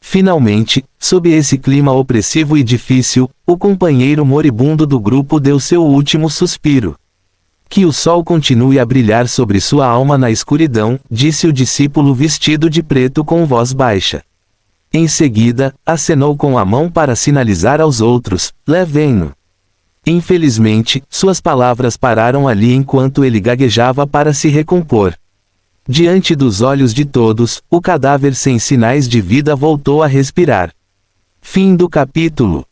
Finalmente, sob esse clima opressivo e difícil, o companheiro moribundo do grupo deu seu último suspiro. Que o sol continue a brilhar sobre sua alma na escuridão, disse o discípulo vestido de preto com voz baixa. Em seguida, acenou com a mão para sinalizar aos outros, levem-no. Infelizmente, suas palavras pararam ali enquanto ele gaguejava para se recompor. Diante dos olhos de todos, o cadáver sem sinais de vida voltou a respirar. Fim do capítulo.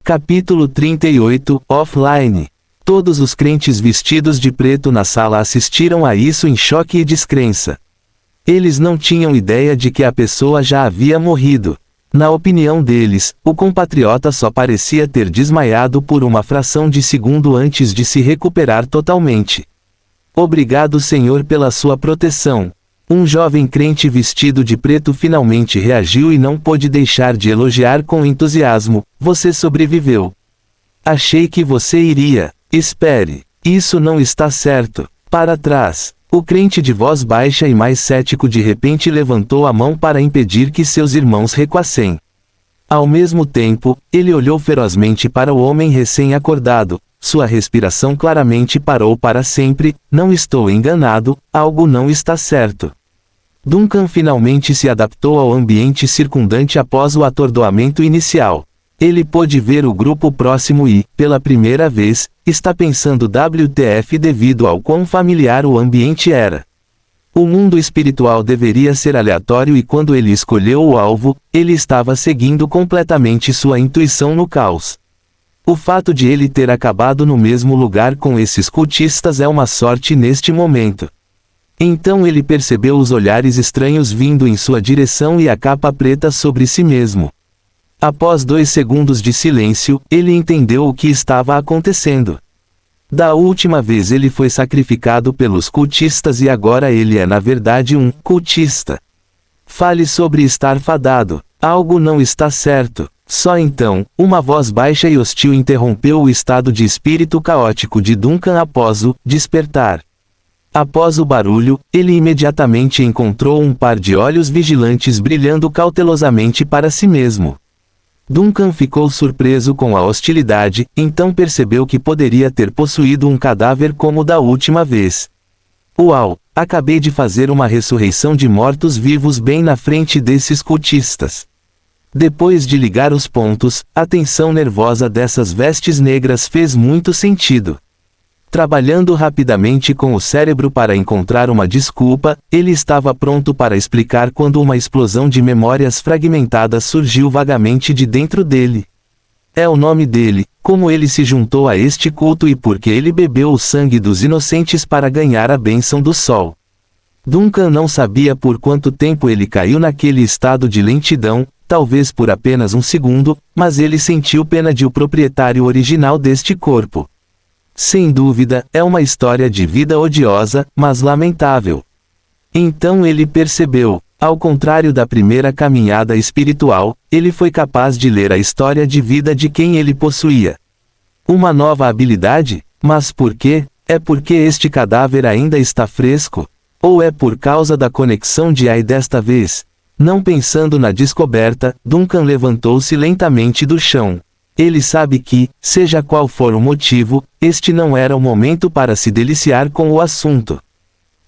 Capítulo 38, Offline. Todos os crentes vestidos de preto na sala assistiram a isso em choque e descrença. Eles não tinham ideia de que a pessoa já havia morrido. Na opinião deles, o compatriota só parecia ter desmaiado por uma fração de segundo antes de se recuperar totalmente. Obrigado, Senhor, pela sua proteção. Um jovem crente vestido de preto finalmente reagiu e não pôde deixar de elogiar com entusiasmo. Você sobreviveu. Achei que você iria. Espere. Isso não está certo. Para trás. O crente de voz baixa e mais cético de repente levantou a mão para impedir que seus irmãos recuassem. Ao mesmo tempo, ele olhou ferozmente para o homem recém-acordado. Sua respiração claramente parou para sempre. Não estou enganado, algo não está certo. Duncan finalmente se adaptou ao ambiente circundante após o atordoamento inicial. Ele pôde ver o grupo próximo e, pela primeira vez, está pensando WTF devido ao quão familiar o ambiente era. O mundo espiritual deveria ser aleatório e quando ele escolheu o alvo, ele estava seguindo completamente sua intuição no caos. O fato de ele ter acabado no mesmo lugar com esses cultistas é uma sorte neste momento. Então ele percebeu os olhares estranhos vindo em sua direção e a capa preta sobre si mesmo. Após 2 segundos de silêncio, ele entendeu o que estava acontecendo. Da última vez ele foi sacrificado pelos cultistas e agora ele é na verdade um cultista. Fale sobre estar fadado. Algo não está certo. Só então, uma voz baixa e hostil interrompeu o estado de espírito caótico de Duncan após o despertar. Após o barulho, ele imediatamente encontrou um par de olhos vigilantes brilhando cautelosamente para si mesmo. Duncan ficou surpreso com a hostilidade, então percebeu que poderia ter possuído um cadáver como da última vez. Uau! Acabei de fazer uma ressurreição de mortos-vivos bem na frente desses cultistas. Depois de ligar os pontos, a tensão nervosa dessas vestes negras fez muito sentido. Trabalhando rapidamente com o cérebro para encontrar uma desculpa, ele estava pronto para explicar quando uma explosão de memórias fragmentadas surgiu vagamente de dentro dele. É o nome dele, como ele se juntou a este culto e porque ele bebeu o sangue dos inocentes para ganhar a bênção do sol. Duncan não sabia por quanto tempo ele caiu naquele estado de lentidão, talvez por apenas um segundo, mas ele sentiu pena de o proprietário original deste corpo. Sem dúvida, é uma história de vida odiosa, mas lamentável. Então ele percebeu, ao contrário da primeira caminhada espiritual, ele foi capaz de ler a história de vida de quem ele possuía. Uma nova habilidade? Mas por quê? É porque este cadáver ainda está fresco? Ou é por causa da conexão de Ai desta vez? Não pensando na descoberta, Duncan levantou-se lentamente do chão. Ele sabe que, seja qual for o motivo, este não era o momento para se deliciar com o assunto.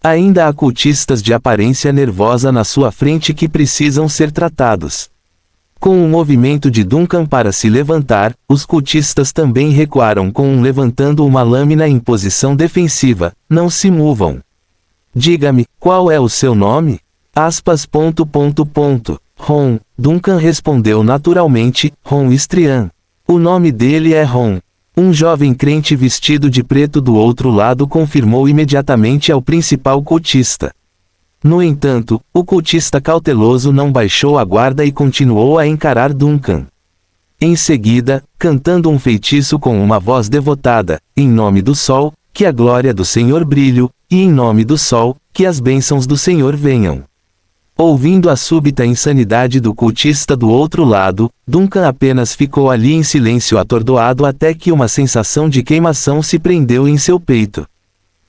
Ainda há cultistas de aparência nervosa na sua frente que precisam ser tratados. Com o movimento de Duncan para se levantar, os cultistas também recuaram com levantando uma lâmina em posição defensiva. Não se movam. Diga-me, qual é o seu nome? Ron. Duncan respondeu naturalmente, Ron Istrian. O nome dele é Ron. Um jovem crente vestido de preto do outro lado confirmou imediatamente ao principal cultista. No entanto, o cultista cauteloso não baixou a guarda e continuou a encarar Duncan. Em seguida, cantando um feitiço com uma voz devotada, em nome do sol, que a glória do Senhor brilhe, e em nome do sol, que as bênçãos do Senhor venham. Ouvindo a súbita insanidade do cultista do outro lado, Duncan apenas ficou ali em silêncio atordoado até que uma sensação de queimação se prendeu em seu peito.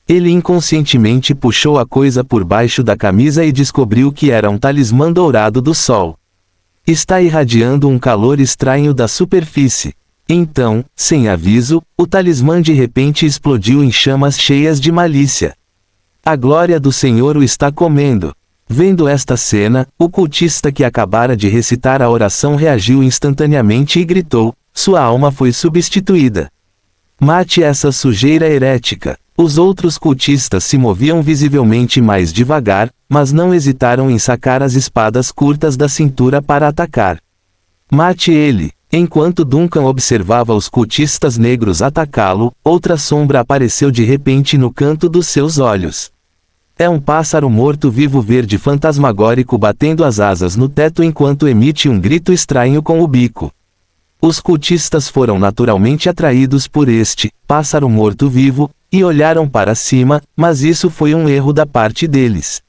Ele inconscientemente puxou a coisa por baixo da camisa e descobriu que era um talismã dourado do sol. Está irradiando um calor estranho da superfície. Então, sem aviso, o talismã de repente explodiu em chamas cheias de malícia. A glória do Senhor o está comendo. Vendo esta cena, o cultista que acabara de recitar a oração reagiu instantaneamente e gritou, sua alma foi substituída. Mate essa sujeira herética. Os outros cultistas se moviam visivelmente mais devagar, mas não hesitaram em sacar as espadas curtas da cintura para atacar. Mate ele. Enquanto Duncan observava os cultistas negros atacá-lo, outra sombra apareceu de repente no canto dos seus olhos. É um pássaro morto-vivo verde fantasmagórico batendo as asas no teto enquanto emite um grito estranho com o bico. Os cultistas foram naturalmente atraídos por este pássaro morto-vivo, e olharam para cima, mas isso foi um erro da parte deles.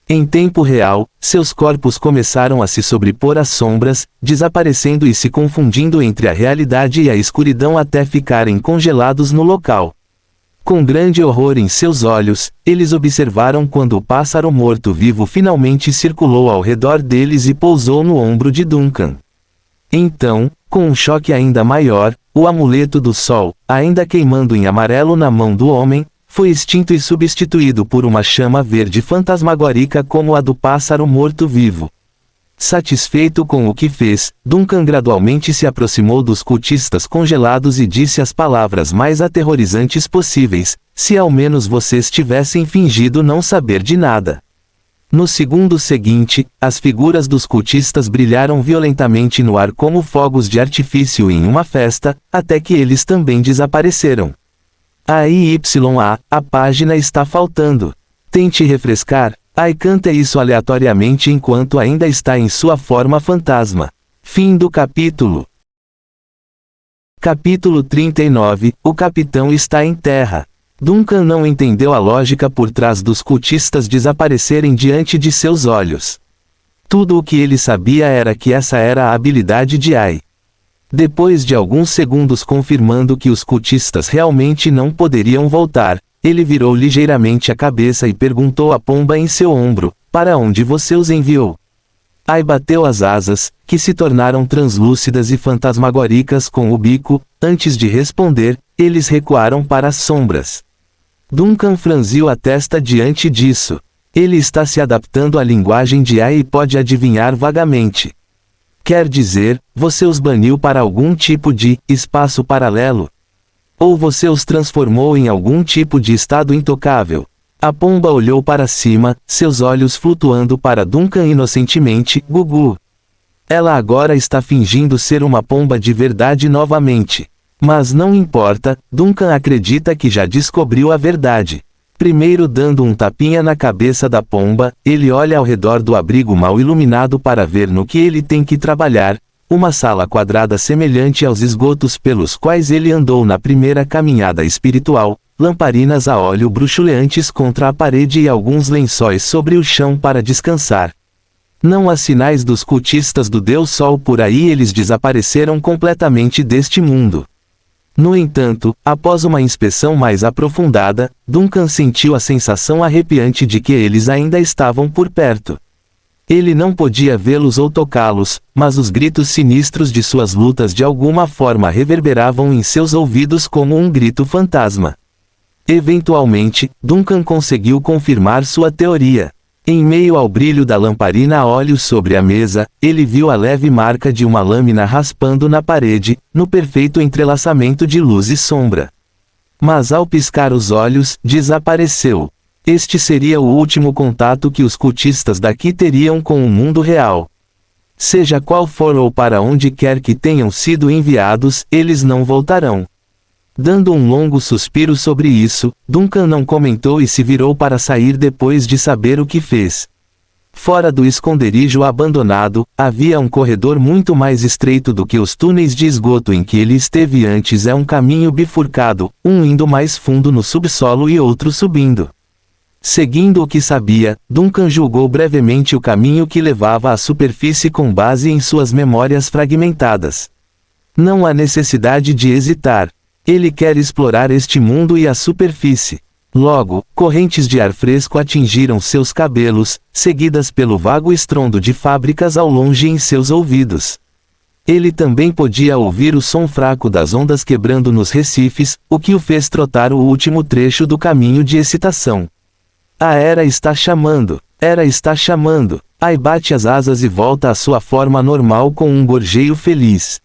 Em tempo real, seus corpos começaram a se sobrepor às sombras, desaparecendo e se confundindo entre a realidade e a escuridão até ficarem congelados no local. Com grande horror em seus olhos, eles observaram quando o pássaro morto-vivo finalmente circulou ao redor deles e pousou no ombro de Duncan. Então, com um choque ainda maior, o amuleto do sol, ainda queimando em amarelo na mão do homem, foi extinto e substituído por uma chama verde fantasmagórica como a do pássaro morto-vivo. Satisfeito com o que fez, Duncan gradualmente se aproximou dos cultistas congelados e disse as palavras mais aterrorizantes possíveis: se ao menos vocês tivessem fingido não saber de nada. No segundo seguinte, as figuras dos cultistas brilharam violentamente no ar como fogos de artifício em uma festa, até que eles também desapareceram. A página está faltando. Tente refrescar. Canta isso aleatoriamente enquanto ainda está em sua forma fantasma. Fim do capítulo. Capítulo 39. O capitão está em terra. Duncan não entendeu a lógica por trás dos cultistas desaparecerem diante de seus olhos. Tudo o que ele sabia era que essa era a habilidade de Ai. Depois de alguns segundos confirmando que os cultistas realmente não poderiam voltar, ele virou ligeiramente a cabeça e perguntou à pomba em seu ombro: para onde você os enviou? Ai bateu as asas, que se tornaram translúcidas e fantasmagóricas com o bico. Antes de responder, eles recuaram para as sombras. Duncan franziu a testa diante disso. Ele está se adaptando à linguagem de Ai e pode adivinhar vagamente. Quer dizer, você os baniu para algum tipo de espaço paralelo? Ou você os transformou em algum tipo de estado intocável? A pomba olhou para cima, seus olhos flutuando para Duncan inocentemente. Gugu. Ela agora está fingindo ser uma pomba de verdade novamente. Mas não importa, Duncan acredita que já descobriu a verdade. Primeiro dando um tapinha na cabeça da pomba, ele olha ao redor do abrigo mal iluminado para ver no que ele tem que trabalhar. Uma sala quadrada semelhante aos esgotos pelos quais ele andou na primeira caminhada espiritual, lamparinas a óleo bruxuleantes contra a parede e alguns lençóis sobre o chão para descansar. Não há sinais dos cultistas do Deus Sol por aí, eles desapareceram completamente deste mundo. No entanto, após uma inspeção mais aprofundada, Duncan sentiu a sensação arrepiante de que eles ainda estavam por perto. Ele não podia vê-los ou tocá-los, mas os gritos sinistros de suas lutas de alguma forma reverberavam em seus ouvidos como um grito fantasma. Eventualmente, Duncan conseguiu confirmar sua teoria. Em meio ao brilho da lamparina a óleo sobre a mesa, ele viu a leve marca de uma lâmina raspando na parede, no perfeito entrelaçamento de luz e sombra. Mas ao piscar os olhos, desapareceu. Este seria o último contato que os cultistas daqui teriam com o mundo real. Seja qual for ou para onde quer que tenham sido enviados, eles não voltarão. Dando um longo suspiro sobre isso, Duncan não comentou e se virou para sair depois de saber o que fez. Fora do esconderijo abandonado, havia um corredor muito mais estreito do que os túneis de esgoto em que ele esteve antes. É um caminho bifurcado, um indo mais fundo no subsolo e outro subindo. Seguindo o que sabia, Duncan julgou brevemente o caminho que levava à superfície com base em suas memórias fragmentadas. Não há necessidade de hesitar. Ele quer explorar este mundo e a superfície. Logo, correntes de ar fresco atingiram seus cabelos, seguidas pelo vago estrondo de fábricas ao longe em seus ouvidos. Ele também podia ouvir o som fraco das ondas quebrando nos recifes, o que o fez trotar o último trecho do caminho de excitação. A Era está chamando. Era está chamando. Ai bate as asas e volta à sua forma normal com um gorjeio feliz.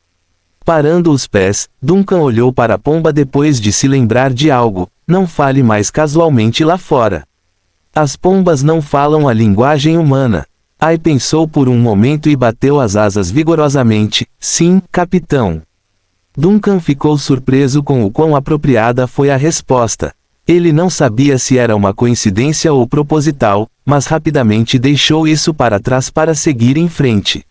Parando os pés, Duncan olhou para a pomba depois de se lembrar de algo: não fale mais casualmente lá fora. As pombas não falam a linguagem humana. Ai pensou por um momento e bateu as asas vigorosamente. Sim, capitão. Duncan ficou surpreso com o quão apropriada foi a resposta. Ele não sabia se era uma coincidência ou proposital, mas rapidamente deixou isso para trás para seguir em frente.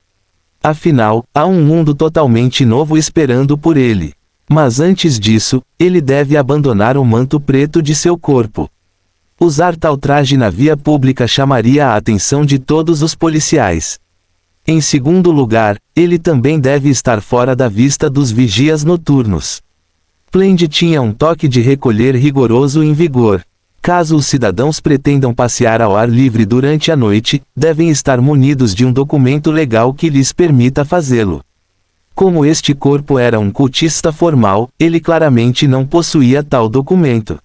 Afinal, há um mundo totalmente novo esperando por ele. Mas antes disso, ele deve abandonar o manto preto de seu corpo. Usar tal traje na via pública chamaria a atenção de todos os policiais. Em segundo lugar, ele também deve estar fora da vista dos vigias noturnos. Splend tinha um toque de recolher rigoroso em vigor. Caso os cidadãos pretendam passear ao ar livre durante a noite, devem estar munidos de um documento legal que lhes permita fazê-lo. Como este corpo era um cultista formal, ele claramente não possuía tal documento.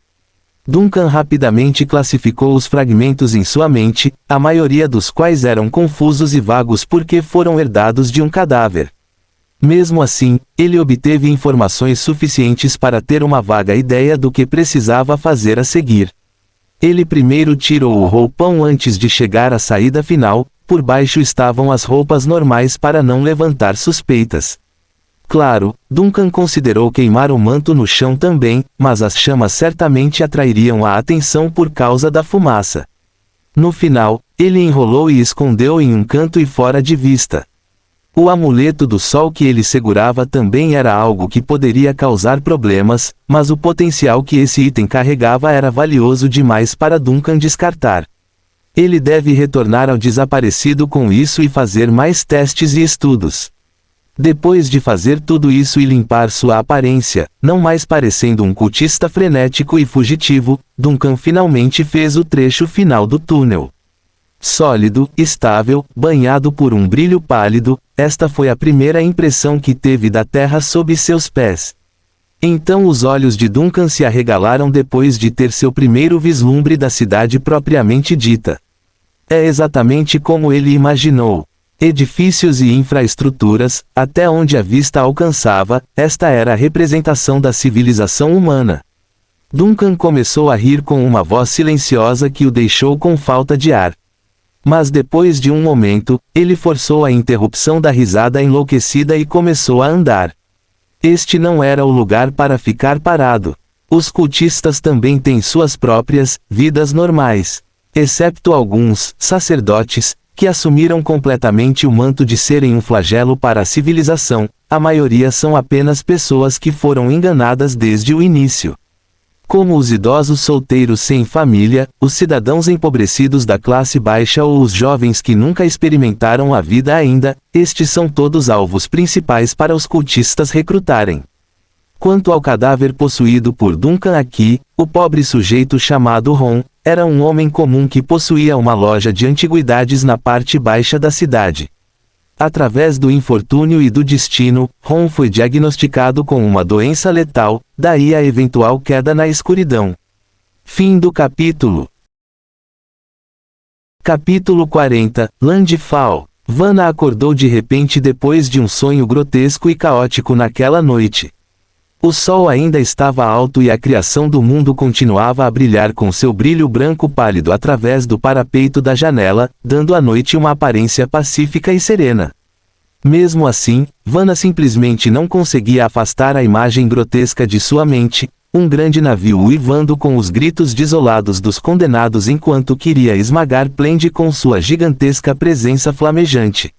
Duncan rapidamente classificou os fragmentos em sua mente, a maioria dos quais eram confusos e vagos porque foram herdados de um cadáver. Mesmo assim, ele obteve informações suficientes para ter uma vaga ideia do que precisava fazer a seguir. Ele primeiro tirou o roupão antes de chegar à saída final, por baixo estavam as roupas normais para não levantar suspeitas. Claro, Duncan considerou queimar o manto no chão também, mas as chamas certamente atrairiam a atenção por causa da fumaça. No final, ele enrolou e escondeu em um canto e fora de vista. O amuleto do sol que ele segurava também era algo que poderia causar problemas, mas o potencial que esse item carregava era valioso demais para Duncan descartar. Ele deve retornar ao desaparecido com isso e fazer mais testes e estudos. Depois de fazer tudo isso e limpar sua aparência, não mais parecendo um cultista frenético e fugitivo, Duncan finalmente fez o trecho final do túnel. Sólido, estável, banhado por um brilho pálido, esta foi a primeira impressão que teve da terra sob seus pés. Então os olhos de Duncan se arregalaram depois de ter seu primeiro vislumbre da cidade propriamente dita. É exatamente como ele imaginou. Edifícios e infraestruturas, até onde a vista alcançava, esta era a representação da civilização humana. Duncan começou a rir com uma voz silenciosa que o deixou com falta de ar. Mas depois de um momento, ele forçou a interrupção da risada enlouquecida e começou a andar. Este não era o lugar para ficar parado. Os cultistas também têm suas próprias vidas normais. Excepto alguns sacerdotes, que assumiram completamente o manto de serem um flagelo para a civilização, a maioria são apenas pessoas que foram enganadas desde o início. Como os idosos solteiros sem família, os cidadãos empobrecidos da classe baixa ou os jovens que nunca experimentaram a vida ainda, estes são todos alvos principais para os cultistas recrutarem. Quanto ao cadáver possuído por Duncan aqui, o pobre sujeito chamado Ron, era um homem comum que possuía uma loja de antiguidades na parte baixa da cidade. Através do infortúnio e do destino, Ron foi diagnosticado com uma doença letal, daí a eventual queda na escuridão. Fim do capítulo. Capítulo 40, Landfall. Vanna acordou de repente depois de um sonho grotesco e caótico naquela noite. O sol ainda estava alto e a criação do mundo continuava a brilhar com seu brilho branco pálido através do parapeito da janela, dando à noite uma aparência pacífica e serena. Mesmo assim, Vanna simplesmente não conseguia afastar a imagem grotesca de sua mente, um grande navio uivando com os gritos desolados dos condenados enquanto queria esmagar Plende com sua gigantesca presença flamejante.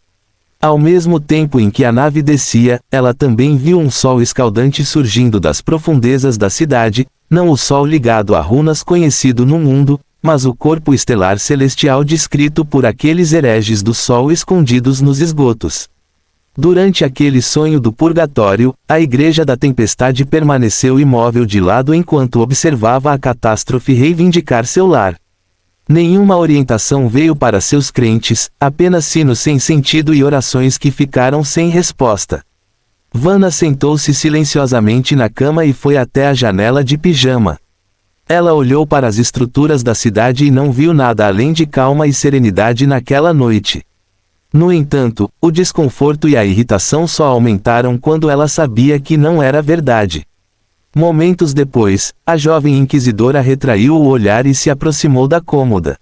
Ao mesmo tempo em que a nave descia, ela também viu um sol escaldante surgindo das profundezas da cidade, não o sol ligado a runas conhecido no mundo, mas o corpo estelar celestial descrito por aqueles hereges do sol escondidos nos esgotos. Durante aquele sonho do purgatório, a Igreja da Tempestade permaneceu imóvel de lado enquanto observava a catástrofe reivindicar seu lar. Nenhuma orientação veio para seus crentes, apenas sinos sem sentido e orações que ficaram sem resposta. Vanna sentou-se silenciosamente na cama e foi até a janela de pijama. Ela olhou para as estruturas da cidade e não viu nada além de calma e serenidade naquela noite. No entanto, o desconforto e a irritação só aumentaram quando ela sabia que não era verdade. Momentos depois, a jovem inquisidora retraiu o olhar e se aproximou da cômoda.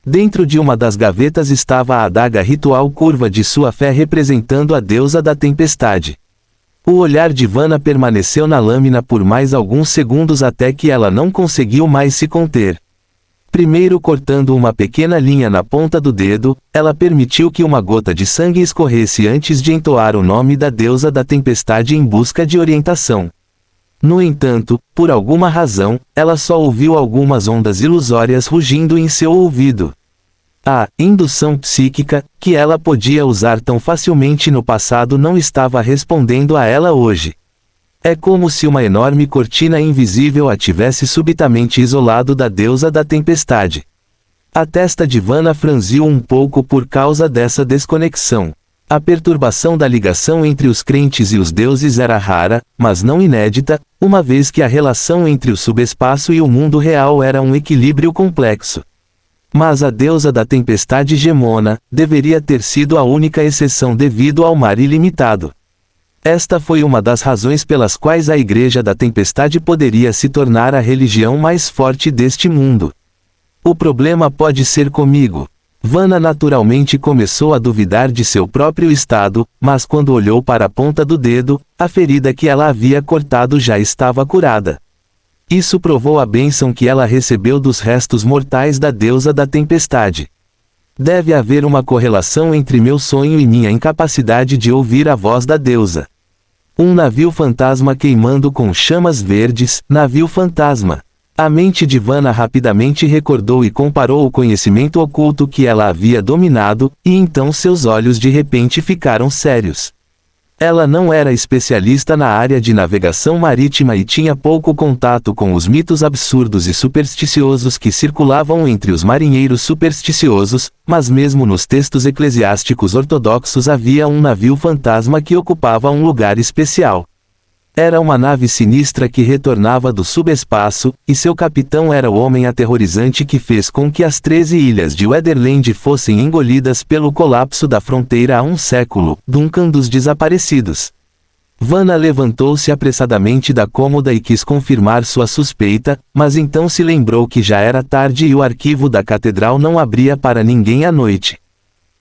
Dentro de uma das gavetas estava a adaga ritual curva de sua fé representando a deusa da tempestade. O olhar de Vanna permaneceu na lâmina por mais alguns segundos até que ela não conseguiu mais se conter. Primeiro cortando uma pequena linha na ponta do dedo, ela permitiu que uma gota de sangue escorresse antes de entoar o nome da deusa da tempestade em busca de orientação. No entanto, por alguma razão, ela só ouviu algumas ondas ilusórias rugindo em seu ouvido. A indução psíquica, que ela podia usar tão facilmente no passado, não estava respondendo a ela hoje. É como se uma enorme cortina invisível a tivesse subitamente isolado da deusa da tempestade. A testa de Vanna franziu um pouco por causa dessa desconexão. A perturbação da ligação entre os crentes e os deuses era rara, mas não inédita, uma vez que a relação entre o subespaço e o mundo real era um equilíbrio complexo. Mas a deusa da tempestade Gemona deveria ter sido a única exceção devido ao mar ilimitado. Esta foi uma das razões pelas quais a Igreja da Tempestade poderia se tornar a religião mais forte deste mundo. O problema pode ser comigo. Vanna naturalmente começou a duvidar de seu próprio estado, mas quando olhou para a ponta do dedo, a ferida que ela havia cortado já estava curada. Isso provou a bênção que ela recebeu dos restos mortais da deusa da tempestade. Deve haver uma correlação entre meu sonho e minha incapacidade de ouvir a voz da deusa. Um navio fantasma queimando com chamas verdes, navio fantasma. A mente de Vanna rapidamente recordou e comparou o conhecimento oculto que ela havia dominado, e então seus olhos de repente ficaram sérios. Ela não era especialista na área de navegação marítima e tinha pouco contato com os mitos absurdos e supersticiosos que circulavam entre os marinheiros supersticiosos, mas mesmo nos textos eclesiásticos ortodoxos havia um navio fantasma que ocupava um lugar especial. Era uma nave sinistra que retornava do subespaço, e seu capitão era o homem aterrorizante que fez com que as 13 ilhas de Weatherland fossem engolidas pelo colapso da fronteira há um século, Duncan dos Desaparecidos. Vanna levantou-se apressadamente da cômoda e quis confirmar sua suspeita, mas então se lembrou que já era tarde e o arquivo da catedral não abria para ninguém à noite.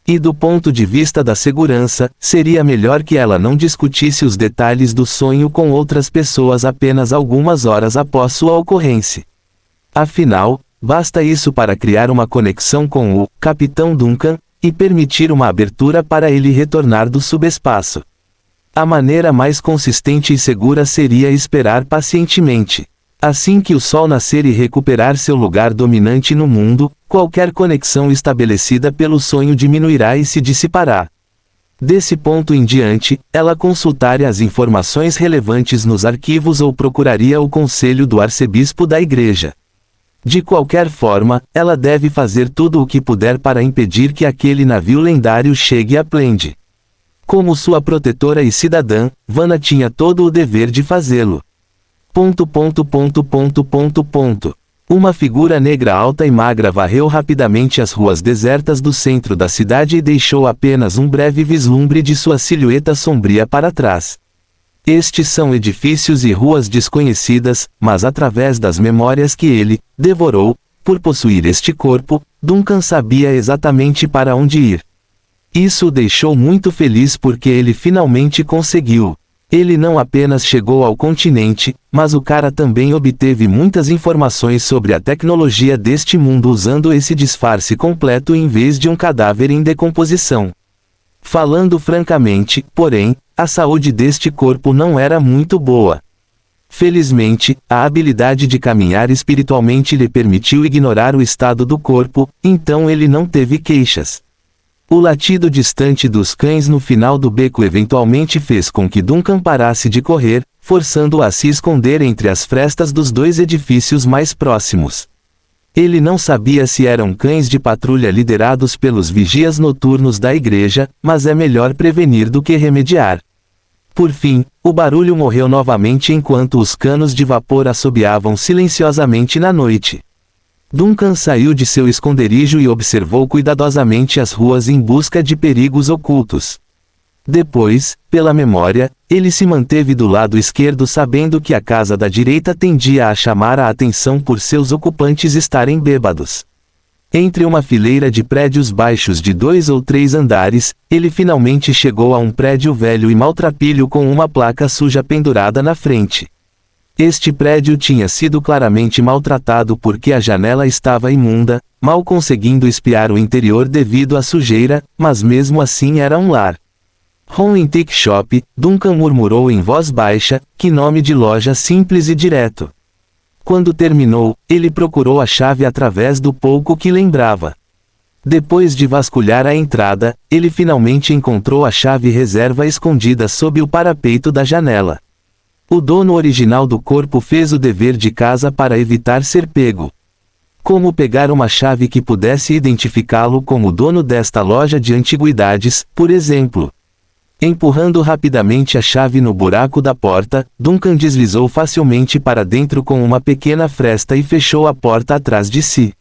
E do ponto de vista da segurança, seria melhor que ela não discutisse os detalhes do sonho com outras pessoas apenas algumas horas após sua ocorrência. Afinal, basta isso para criar uma conexão com o Capitão Duncan e permitir uma abertura para ele retornar do subespaço. A maneira mais consistente e segura seria esperar pacientemente. Assim que o sol nascer e recuperar seu lugar dominante no mundo, qualquer conexão estabelecida pelo sonho diminuirá e se dissipará. Desse ponto em diante, ela consultaria as informações relevantes nos arquivos ou procuraria o conselho do arcebispo da igreja. De qualquer forma, ela deve fazer tudo o que puder para impedir que aquele navio lendário chegue a Plend. Como sua protetora e cidadã, Vanna tinha todo o dever de fazê-lo. Uma figura negra alta e magra varreu rapidamente as ruas desertas do centro da cidade e deixou apenas um breve vislumbre de sua silhueta sombria para trás. Estes são edifícios e ruas desconhecidas, mas através das memórias que ele devorou, por possuir este corpo, Duncan sabia exatamente para onde ir. Isso o deixou muito feliz porque ele finalmente conseguiu. Ele não apenas chegou ao continente, mas o cara também obteve muitas informações sobre a tecnologia deste mundo usando esse disfarce completo em vez de um cadáver em decomposição. Falando francamente, porém, a saúde deste corpo não era muito boa. Felizmente, a habilidade de caminhar espiritualmente lhe permitiu ignorar o estado do corpo, então ele não teve queixas. O latido distante dos cães no final do beco eventualmente fez com que Duncan parasse de correr, forçando-o a se esconder entre as frestas dos dois edifícios mais próximos. Ele não sabia se eram cães de patrulha liderados pelos vigias noturnos da igreja, mas é melhor prevenir do que remediar. Por fim, o barulho morreu novamente enquanto os canos de vapor assobiavam silenciosamente na noite. Duncan saiu de seu esconderijo e observou cuidadosamente as ruas em busca de perigos ocultos. Depois, pela memória, ele se manteve do lado esquerdo sabendo que a casa da direita tendia a chamar a atenção por seus ocupantes estarem bêbados. Entre uma fileira de prédios baixos de 2 ou 3 andares, ele finalmente chegou a um prédio velho e maltrapilho com uma placa suja pendurada na frente. Este prédio tinha sido claramente maltratado porque a janela estava imunda, mal conseguindo espiar o interior devido à sujeira, mas mesmo assim era um lar. Home Antique Shop, Duncan murmurou em voz baixa, que nome de loja simples e direto. Quando terminou, ele procurou a chave através do pouco que lembrava. Depois de vasculhar a entrada, ele finalmente encontrou a chave reserva escondida sob o parapeito da janela. O dono original do corpo fez o dever de casa para evitar ser pego. Como pegar uma chave que pudesse identificá-lo como dono desta loja de antiguidades, por exemplo? Empurrando rapidamente a chave no buraco da porta, Duncan deslizou facilmente para dentro com uma pequena fresta e fechou a porta atrás de si.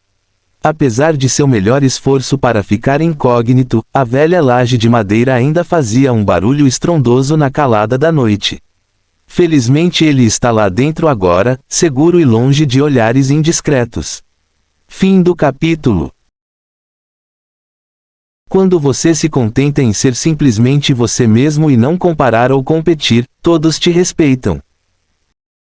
Apesar de seu melhor esforço para ficar incógnito, a velha laje de madeira ainda fazia um barulho estrondoso na calada da noite. Felizmente ele está lá dentro agora, seguro e longe de olhares indiscretos. Fim do capítulo. Quando você se contenta em ser simplesmente você mesmo e não comparar ou competir, todos te respeitam.